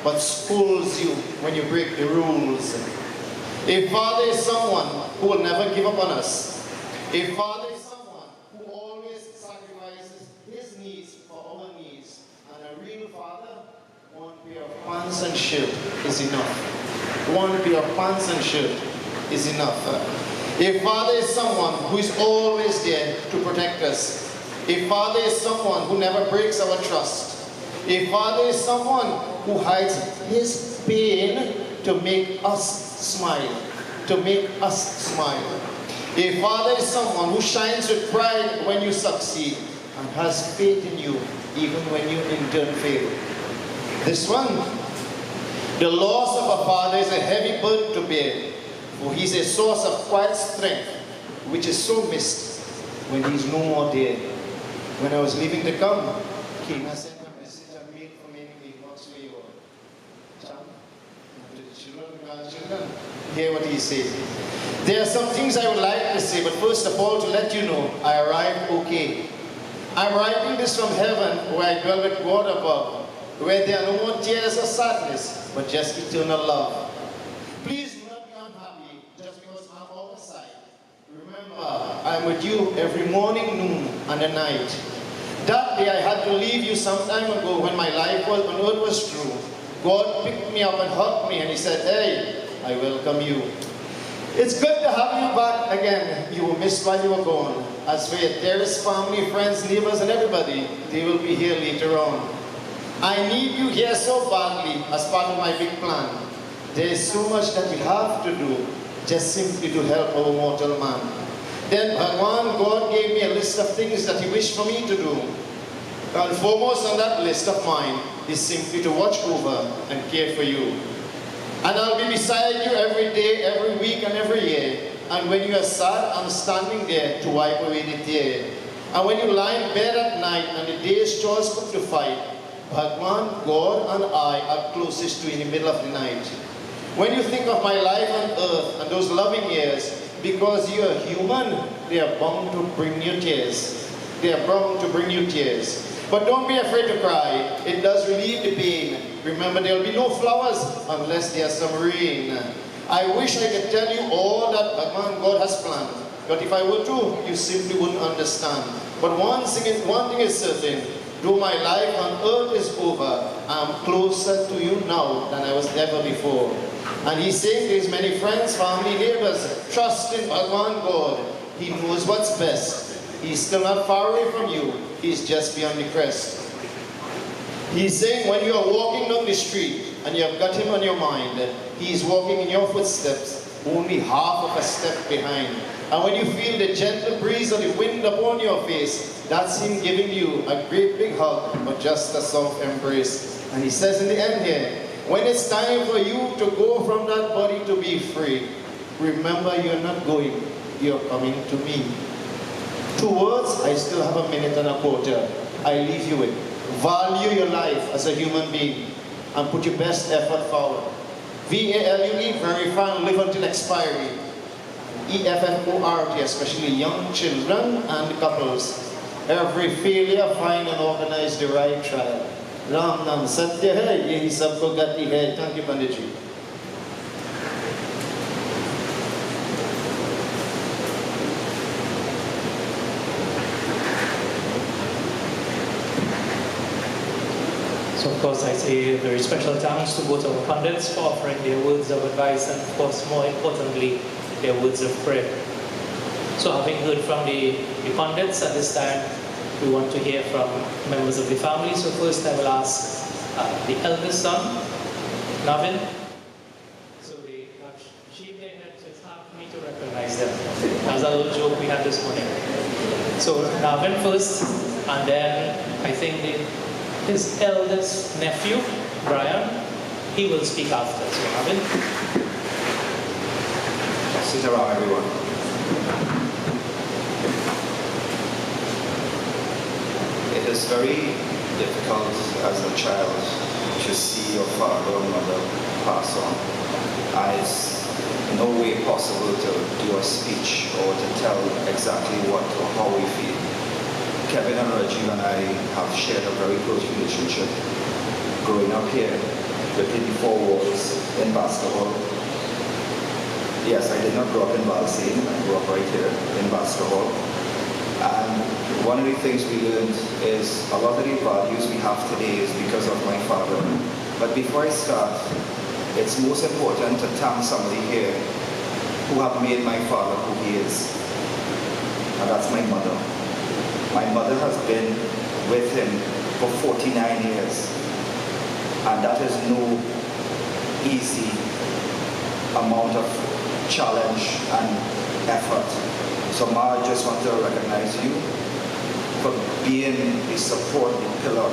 but scolds you when you break the rules. A father is someone who will never give up on us. A father is someone who always sacrifices his needs for our needs. And a real father, one pair of pants and shirt is enough. One pair of pants and shirt is enough. A father is someone who is always there to protect us. A father is someone who never breaks our trust. A father is someone who hides his pain to make us smile. To make us smile. A father is someone who shines with pride when you succeed and has faith in you even when you in turn fail. This one, the loss of a father is a heavy burden to bear, for he is a source of quiet strength which is so missed when he is no more there. When I was leaving to come, Kina sent a message I made for many weeks where you are. Cham, to the children, grandchildren, hear what he said. There are some things I would like to say, but first of all, to let you know, I arrived okay. I'm writing this from heaven, where I dwell with God above, where there are no more tears or sadness, but just eternal love. Please do not be unhappy just because I'm outside. Remember, I'm with you every morning, noon, and at night. That day I had to leave you some time ago when my life on earth was through. God picked me up and hugged me and he said, hey, I welcome you. It's good to have you back again. You were missed while you were gone. As for your dearest family, friends, neighbors, and everybody, they will be here later on. I need you here so badly as part of my big plan. There is so much that we have to do, just simply to help our mortal man. Then Bhagwan, God gave me a list of things that he wished for me to do. And foremost on that list of mine is simply to watch over and care for you. And I'll be beside you every day, every week, and every year. And when you are sad, I'm standing there to wipe away the tear. And when you lie in bed at night and the day's chores come to fight, Bhagwan, God, and I are closest to you in the middle of the night. When you think of my life on earth and those loving years, because you're human, they are bound to bring you tears. They are bound to bring you tears. But don't be afraid to cry. It does relieve the pain. Remember, there will be no flowers unless there's some rain. I wish I could tell you all that God has planned. But if I were to, you simply wouldn't understand. But one thing is certain. Though my life on earth is over, I'm closer to you now than I was ever before. And he's saying to his many friends, family, neighbors, trust in Bhagwan God. He knows what's best. He's still not far away from you. He's just beyond the crest. He's saying when you are walking down the street and you have got him on your mind, he's walking in your footsteps, only half of a step behind. And when you feel the gentle breeze of the wind upon your face, that's him giving you a great big hug, but just a soft embrace. And he says in the end here, when it's time for you to go from that body to be free, remember you're not going, you're coming to me. 2 words, I still have a minute and a quarter. I leave you with. Value your life as a human being and put your best effort forward. VALUE, verify and live until expiry. EFFORT, especially young children and couples. Every failure, find and organize the right trial. Ram Nam Satya hai, yehi sabko gati hai. Thank you, Panditji. So of course I say a very special thanks to both our pundits for offering their words of advice and of course more importantly their words of prayer. So having heard from the pundits at this time, we want to hear from members of the family. So first I will ask the eldest son, Navin. So they have shaved their heads, so it's hard for me to recognize them. That was a little joke we had this morning. So Navin first, and then I think his eldest nephew, Brian, he will speak after. So Navin. Sit around, everyone. It is very difficult as a child to see your father or mother pass on. And it's no way possible to do a speech or to tell exactly what or how we feel. Kevin and Rajiv and I have shared a very close relationship growing up here within the 4 walls in basketball. Yes, I did not grow up in Balsane, I grew up right here in basketball. And one of the things we learned is a lot of the values we have today is because of my father. But before I start, it's most important to thank somebody here who have made my father who he is. And that's my mother. My mother has been with him for 49 years. And that is no easy amount of challenge and effort. So Ma, I just want to recognize you for being the support, the pillar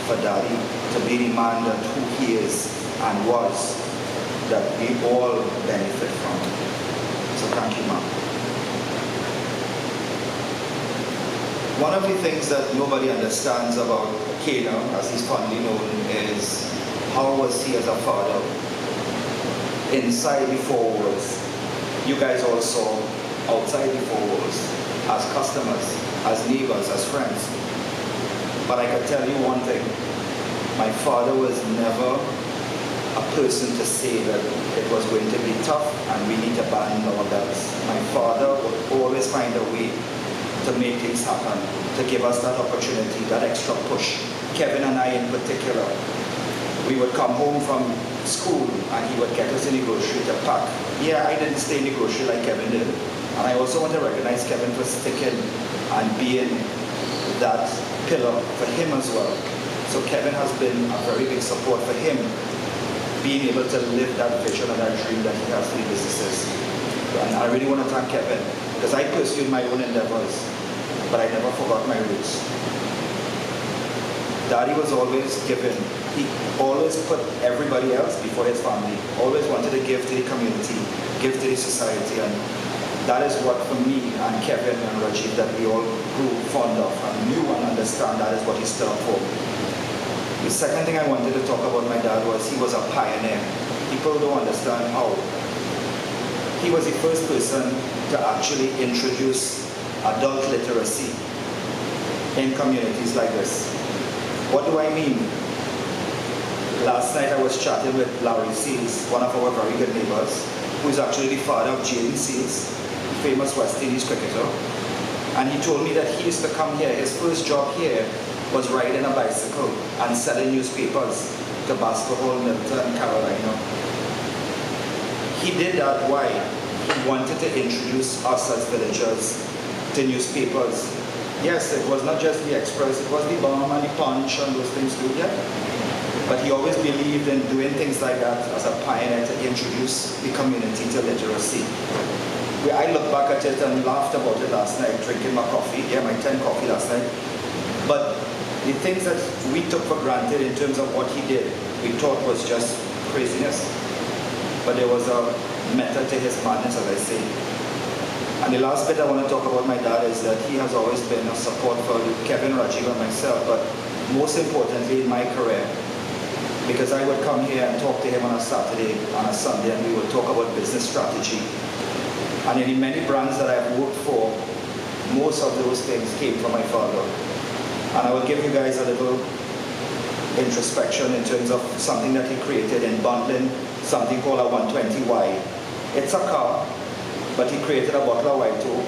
for Daddy, to be the man that who he is and was, that we all benefit from. So thank you, Ma. One of the things that nobody understands about Kano, as he's fondly known, is how was he as a father inside the 4 walls. You guys all saw outside the 4 walls, as customers, as neighbors, as friends. But I can tell you one thing, my father was never a person to say that it was going to be tough and we need to abandon our belts. My father would always find a way to make things happen, to give us that opportunity, that extra push. Kevin and I in particular, we would come home from school and he would get us in the grocery to pack. Yeah, I didn't stay in the grocery like Kevin did. And I also want to recognize Kevin for sticking and being that pillar for him as well. So Kevin has been a very big support for him, being able to live that vision and that dream that he has for the businesses. And I really want to thank Kevin, because I pursued my own endeavors, but I never forgot my roots. Daddy was always giving. He always put everybody else before his family, always wanted to give to the community, give to the society, and that is what for me and Kevin and Rajiv that we all grew fond of and knew and understand that is what he stood up for. The second thing I wanted to talk about my dad was he was a pioneer. People don't understand how he was the first person to actually introduce adult literacy in communities like this. What do I mean? Last night I was chatting with Larry Seals, one of our very good neighbors, who is actually the father of Jaden Seals, famous West Indies cricketer. And he told me that he used to come here. His first job here was riding a bicycle and selling newspapers to Baskerville, Milton, Carolina. He did that why? He wanted to introduce us as villagers to newspapers. Yes, it was not just the Express, it was the Bomb and the Punch and those things too, yeah. But he always believed in doing things like that as a pioneer to introduce the community to literacy. I look back at it and laughed about it last night, drinking my coffee, my 10 coffee last night. But the things that we took for granted in terms of what he did, we thought was just craziness. But there was a method to his madness, as I say. And the last bit I want to talk about my dad is that he has always been a support for Kevin, Rajiv, and myself, but most importantly in my career, because I would come here and talk to him on a Saturday, on a Sunday, and we would talk about business strategy. And in the many brands that I've worked for, most of those things came from my father. And I will give you guys a little introspection in terms of something that he created in bundling, something called a 120Y. It's a car, but he created a bottle of white too,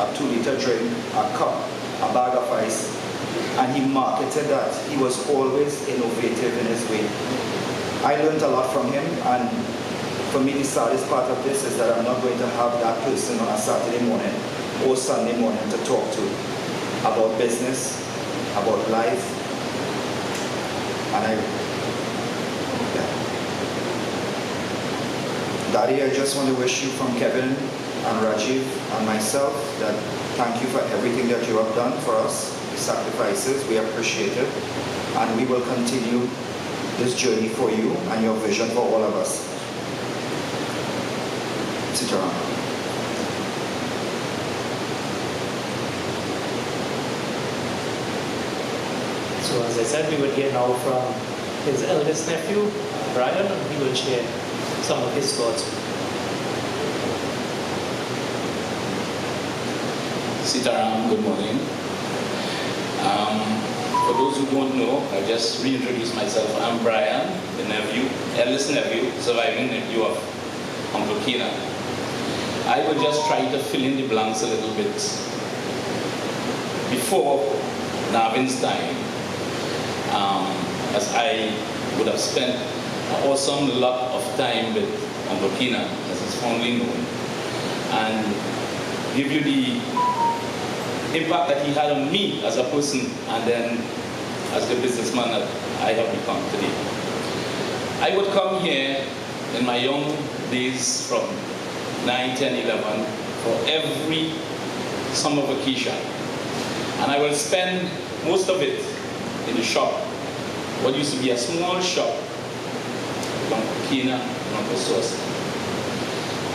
a 2-liter drink, a cup, a bag of ice, and he marketed that. He was always innovative in his way. I learned a lot from him, and for me the saddest part of this is that I'm not going to have that person on a Saturday morning or Sunday morning to talk to about business, about life, and Daddy, I just want to wish you from Kevin and Rajiv and myself that thank you for everything that you have done for us, the sacrifices, we appreciate it, and we will continue this journey for you and your vision for all of us. Seecharan. So as I said, we will hear now from his eldest nephew, Brian, and he will share some of his thoughts. Seecharan, good morning. For those who don't know, I just reintroduce myself. I'm Brian, the nephew, eldest nephew, surviving nephew of Uncle Kina. I will just try to fill in the blanks a little bit. Before Navin's time, as I would have spent an awesome lot of time with Uncle Kina, as is fondly known, and give you the impact that he had on me as a person and then as the businessman that I have become today. I would come here in my young days from 9, 10, 11 for every summer vacation, and I will spend most of it in the shop, what used to be a small shop, Uncle Kina and Uncle Sauce.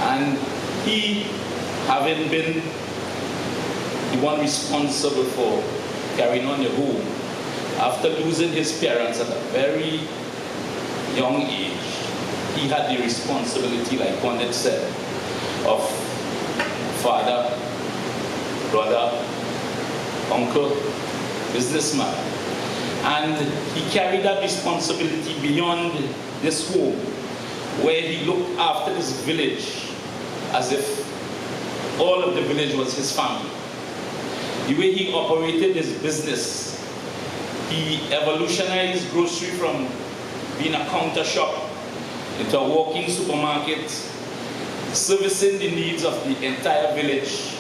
And he, having been the one responsible for carrying on the home, after losing his parents at a very young age, he had the responsibility, like Pandit said, of father, brother, uncle, businessman. And he carried that responsibility beyond this home, where he looked after this village as if all of the village was his family. The way he operated his business, he evolutionized grocery from being a counter shop into a walking supermarket, servicing the needs of the entire village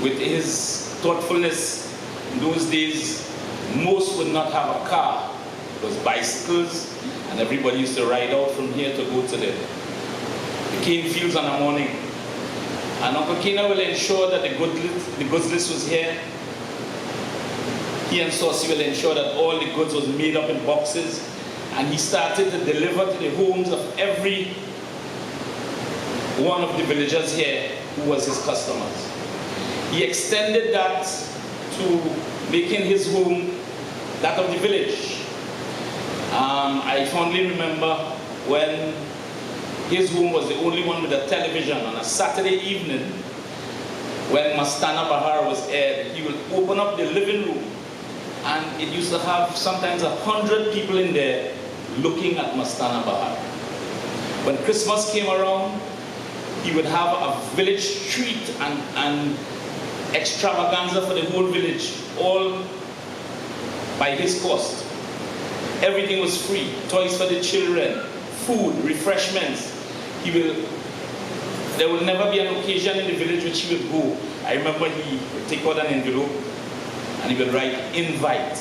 with his thoughtfulness. In those days, most would not have a car. It was bicycles, and everybody used to ride out from here to go to the cane fields in the morning. And Uncle Kina will ensure that the goods list was here. He and Saucy will ensure that all the goods was made up in boxes, and he started to deliver to the homes of every one of the villagers here who was his customers. He extended that to making his home that of the village. I fondly remember when his home was the only one with a television. On a Saturday evening, when Mastana Bahar was aired, he would open up the living room, and it used to have sometimes 100 people in there looking at Mastana Bahar. When Christmas came around, he would have a village treat and extravaganza for the whole village, all by his cost. Everything was free, toys for the children, food, refreshments. There will never be an occasion in the village which he would go. I remember he would take out an envelope and he would write invite.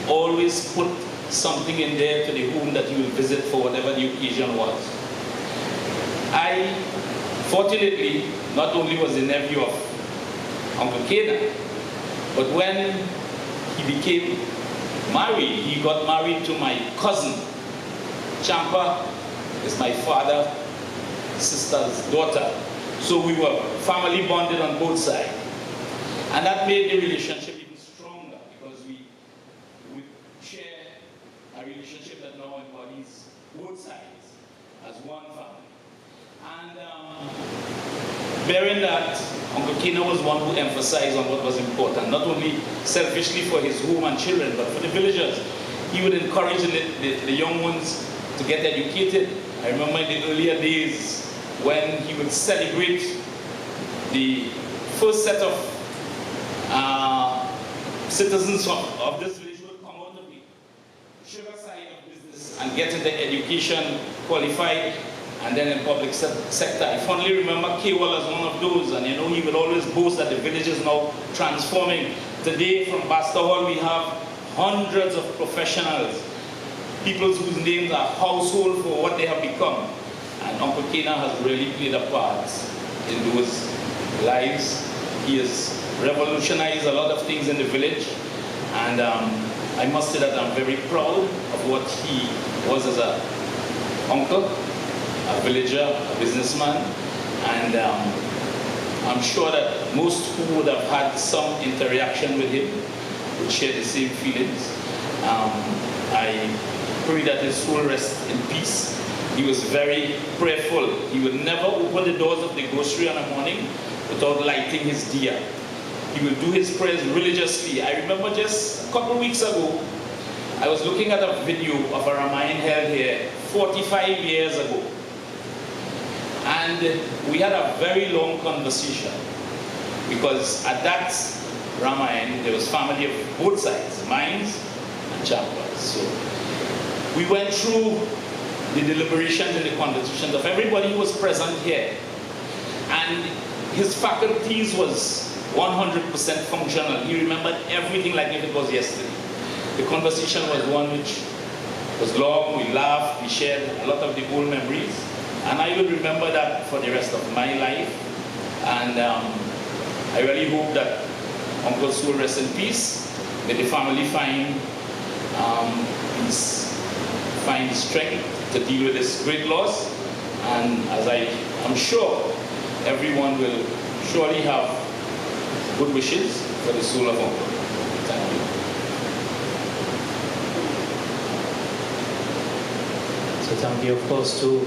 Always put something in there to the home that he will visit for whatever the occasion was. I, fortunately, not only was the nephew of Uncle Kena, but when he became married, he got married to my cousin. Champa is my father's sister's daughter. So we were family bonded on both sides. And that made the relationship even stronger because we share a relationship that now embodies both sides as one family. And bearing that, Uncle Kena was one who emphasized on what was important, not only selfishly for his home and children, but for the villagers. He would encourage the young ones to get educated. I remember in the earlier days when he would celebrate the first set of citizens of this village who would come out of the sugar side of business and get into education, qualified, and then in public sector. I fondly remember Kewal as one of those, and he would always boast that the village is now transforming. Today from Basta Hall we have hundreds of professionals, people whose names are household for what they have become. And Uncle Kena has really played a part in those lives. He has revolutionized a lot of things in the village, and I must say that I'm very proud of what he was as an uncle, a villager, a businessman, and I'm sure that most who would have had some interaction with him would share the same feelings. I pray that his soul rests in peace. He was very prayerful. He would never open the doors of the grocery in the morning without lighting his diya. He would do his prayers religiously. I remember just a couple of weeks ago, I was looking at a video of a Ramayan held here 45 years ago. And we had a very long conversation because at that Ramayan, there was family of both sides, mine and Champa's. So we went through the deliberations and the conversations of everybody who was present here. And his faculties was 100% functional. He remembered everything like if it was yesterday. The conversation was one which was long, we laughed, we shared a lot of the old memories. And I will remember that for the rest of my life. And I really hope that Uncle's soul rests in peace. May the family find strength to deal with this great loss. And as I'm sure everyone will surely have good wishes for the soul of Uncle. Thank you. So thank you, of course, to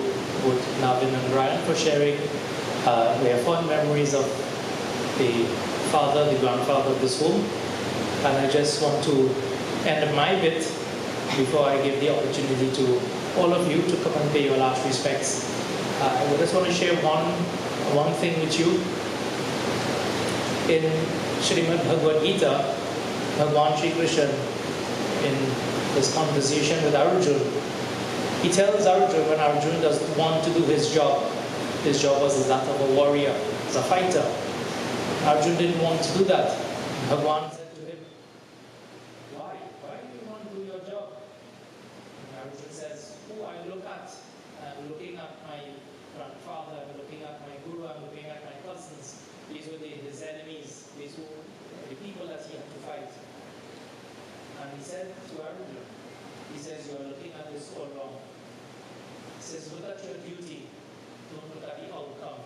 both Navin and Brian for sharing their fond memories of the father, the grandfather of this home. And I just want to end my bit before I give the opportunity to all of you to come and pay your last respects. I just want to share one thing with you. In Srimad Bhagavad Gita, Bhagavan Shri Krishna, in this conversation with Arjuna, he tells Arjuna when Arjuna doesn't want to do his job was that of a warrior, as a fighter. Arjuna didn't want to do that. Bhagavan said to him, why? Why do you want to do your job? And Arjuna says, who I look at? I'm looking at my grandfather, I'm looking at my guru, I'm looking at my cousins. These were his enemies, these were the people that he had to fight. And he said to Arjuna, he says, you are looking at this all wrong. He says, look at your duty, don't look at the outcome.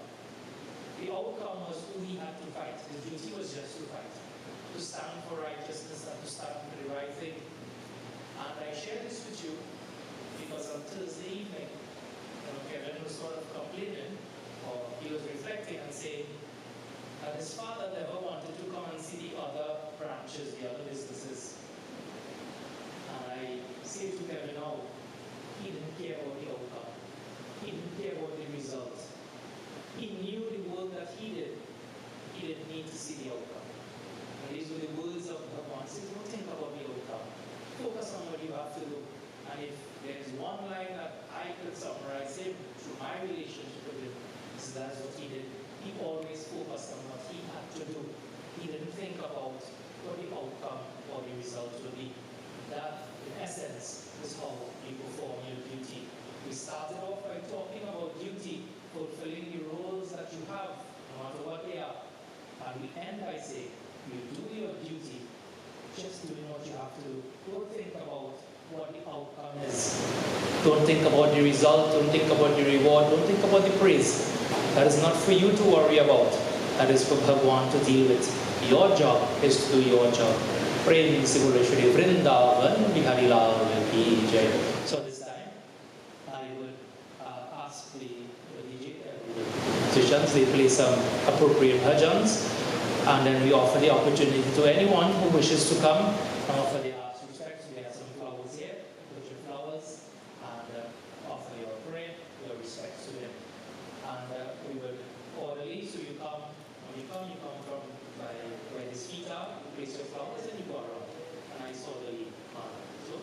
The outcome was who he had to fight. His duty was just to fight, to stand for righteousness and to stand for the right thing. And I share this with you because on Thursday evening, Kevin was sort of complaining, or he was reflecting and saying that his father never wanted to come and see the other branches, the other businesses. And I say to Kevin now, he didn't care about the outcome. He didn't care about the result. He knew the work that he did. He didn't need to see the outcome. And these were the words of Bhagavan. He says, don't think about the outcome. Focus on what you have to do. And if there's one line that I could summarize him through my relationship with him, is that's what he did. He always focused on what he had to do. He didn't think about what the outcome or the result would be. That, in essence, is how you perform your duty. We started off by talking about duty, fulfilling the roles that you have, no matter what they are. And we end by saying, you do your duty, just doing what you have to do. Don't think about what the outcome is. Don't think about the result, don't think about the reward, don't think about the praise. That is not for you to worry about. That is for Bhagwan to deal with. Your job is to do your job. Prem se bolo Shri Vrindavan Bihari Lal ki jai. So this time, I would ask the DJ musicians, they play some appropriate bhajans, and then we offer the opportunity to anyone who wishes to come and offer their last respects. We have some flowers here, put your flowers, and offer your prayer, your respects to them. And we will orderly, so you come, when you come from by where his feet are, you place your flowers and you go around. And I saw the manner. So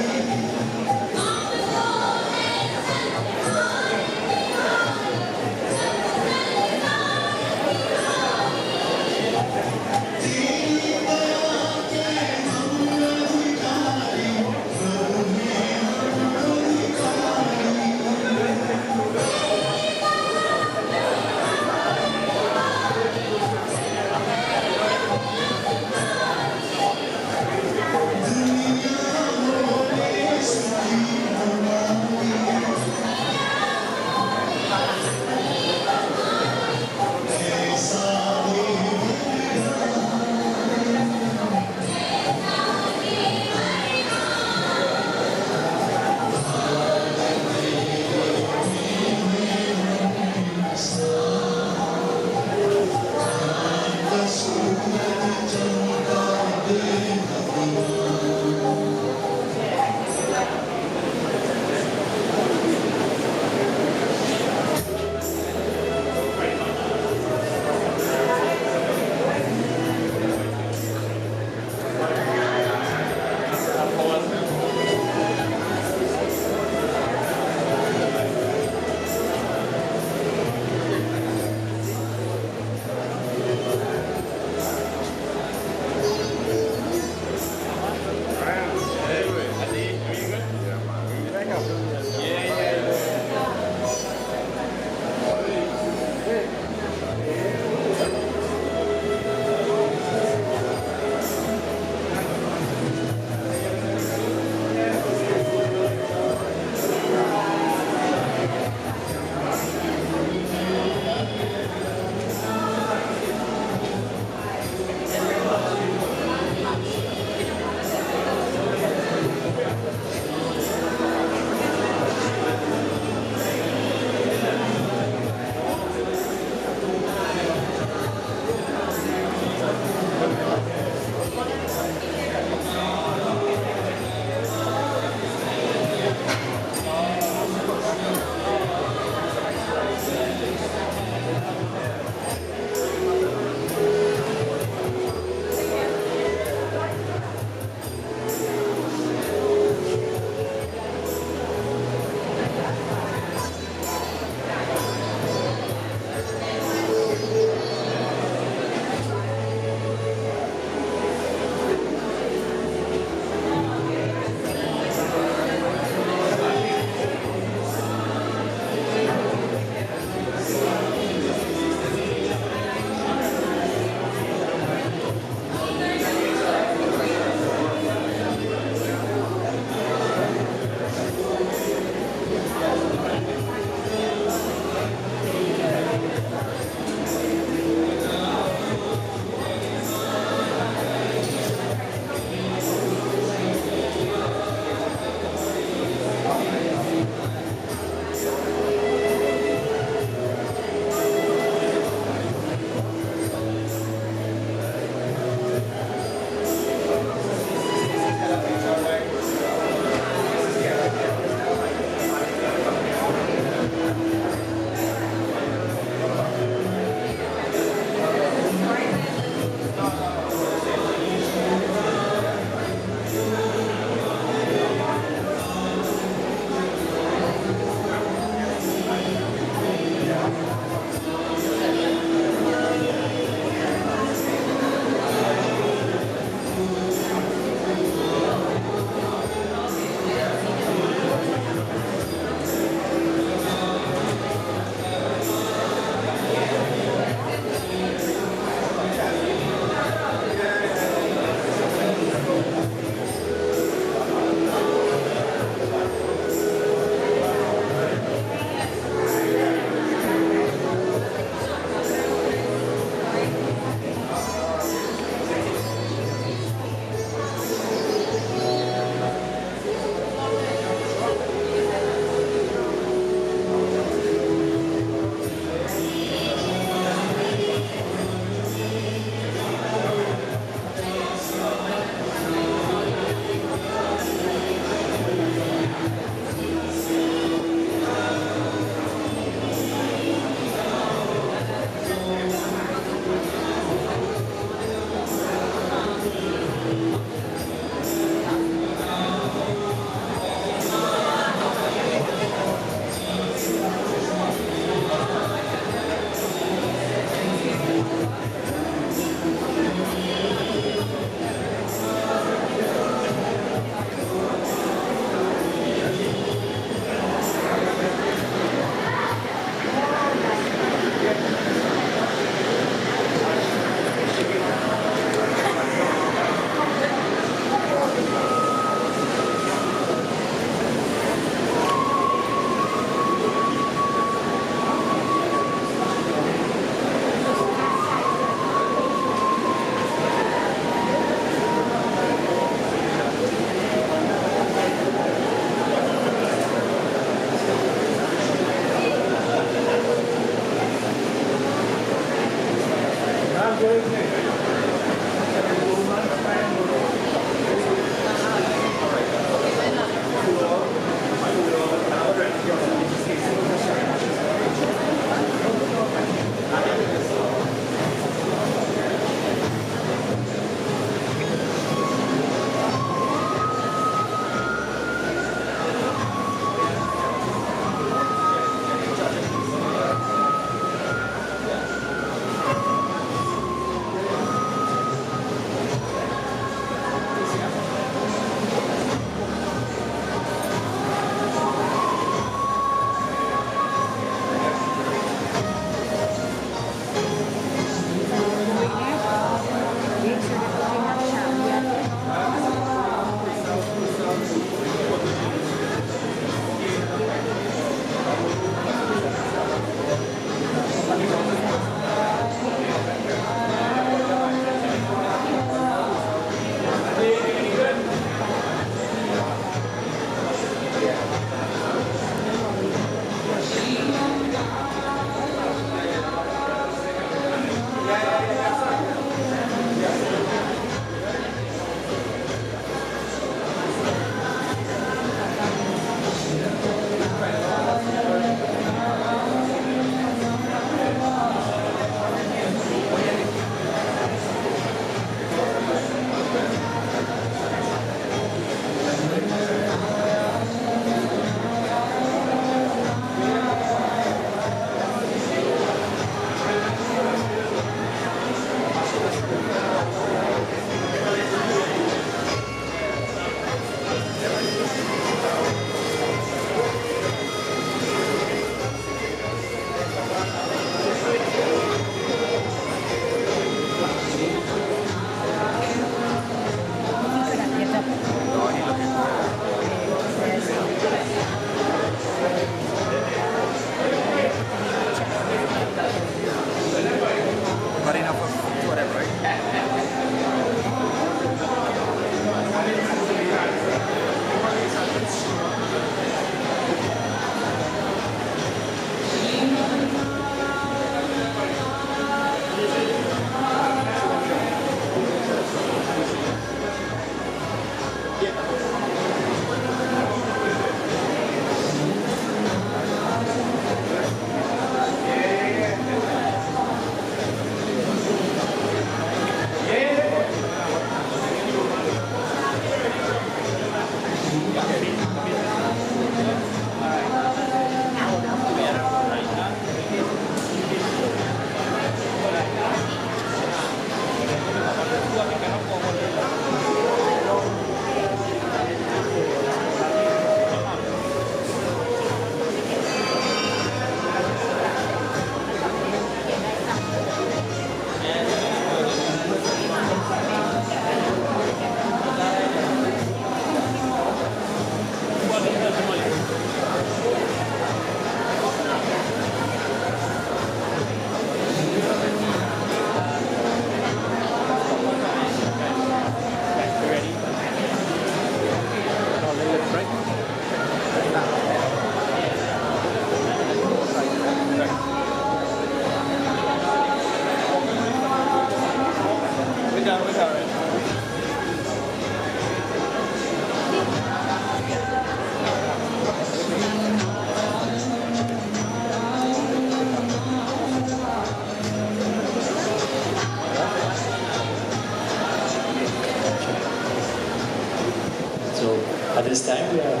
At this time, we are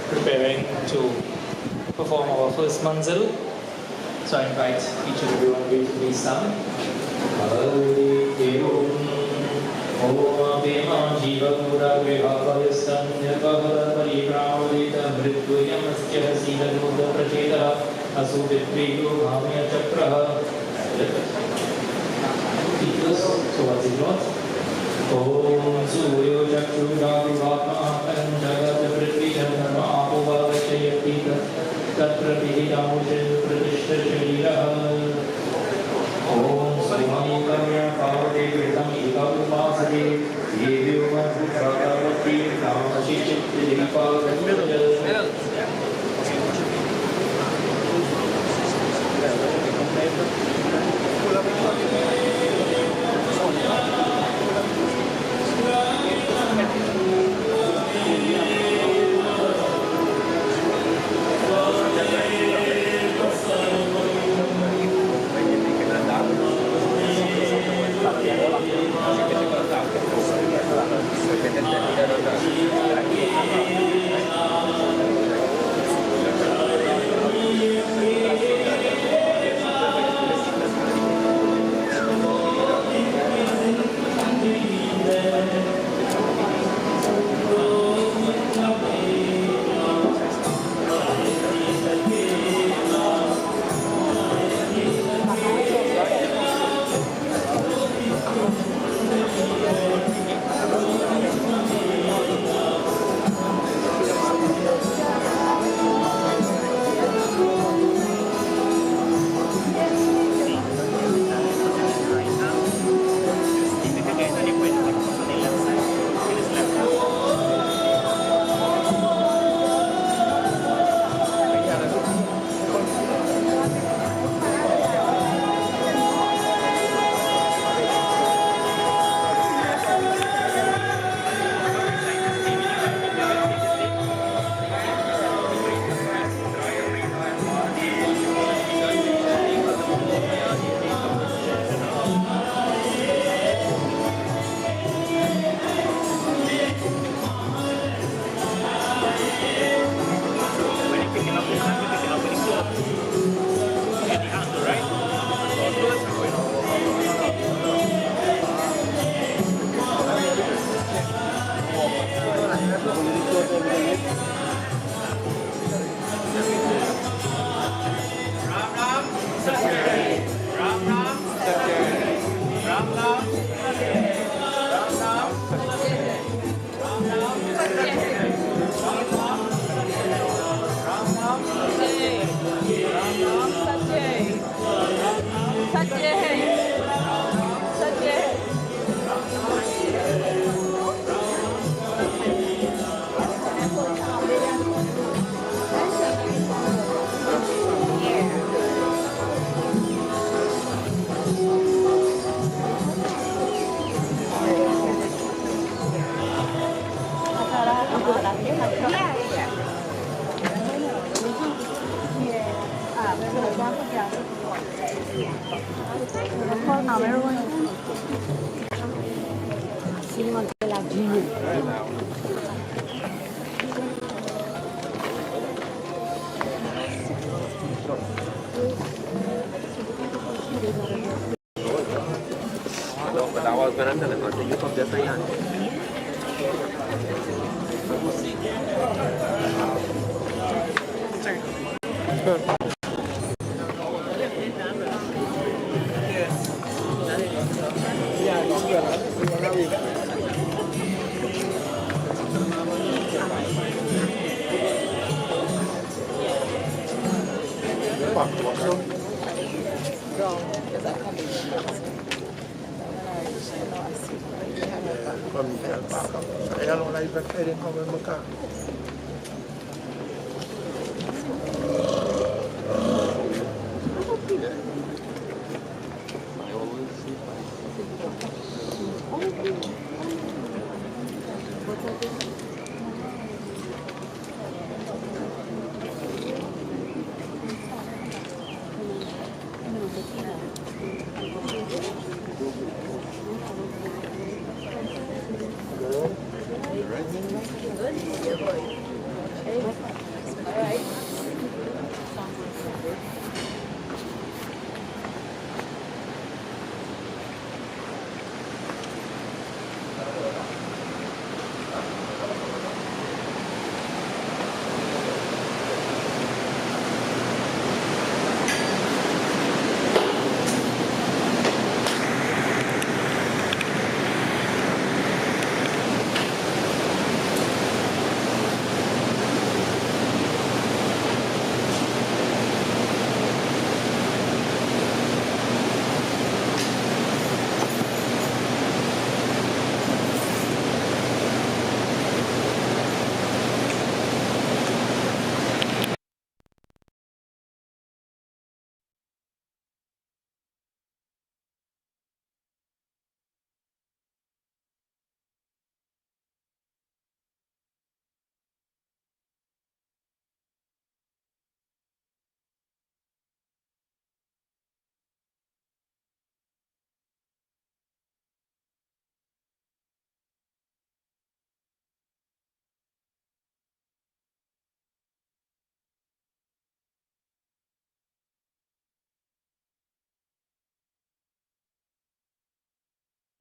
preparing to perform our first manzil. So I invite each and every one of you to please stand. So what's it not? Om Suryo Chakshudha Vivatma Kanjagat Prithvi Chandra Apova Vachayapita Tatra Vihidamujan Pratishta Sharira Om Sumani Kamya Pavade Vedam Ika Upasade Yevyo Madhu Bhagavati Namashi Chitti Dipa Gajal Saya kalau live back saya dengan kawan mereka.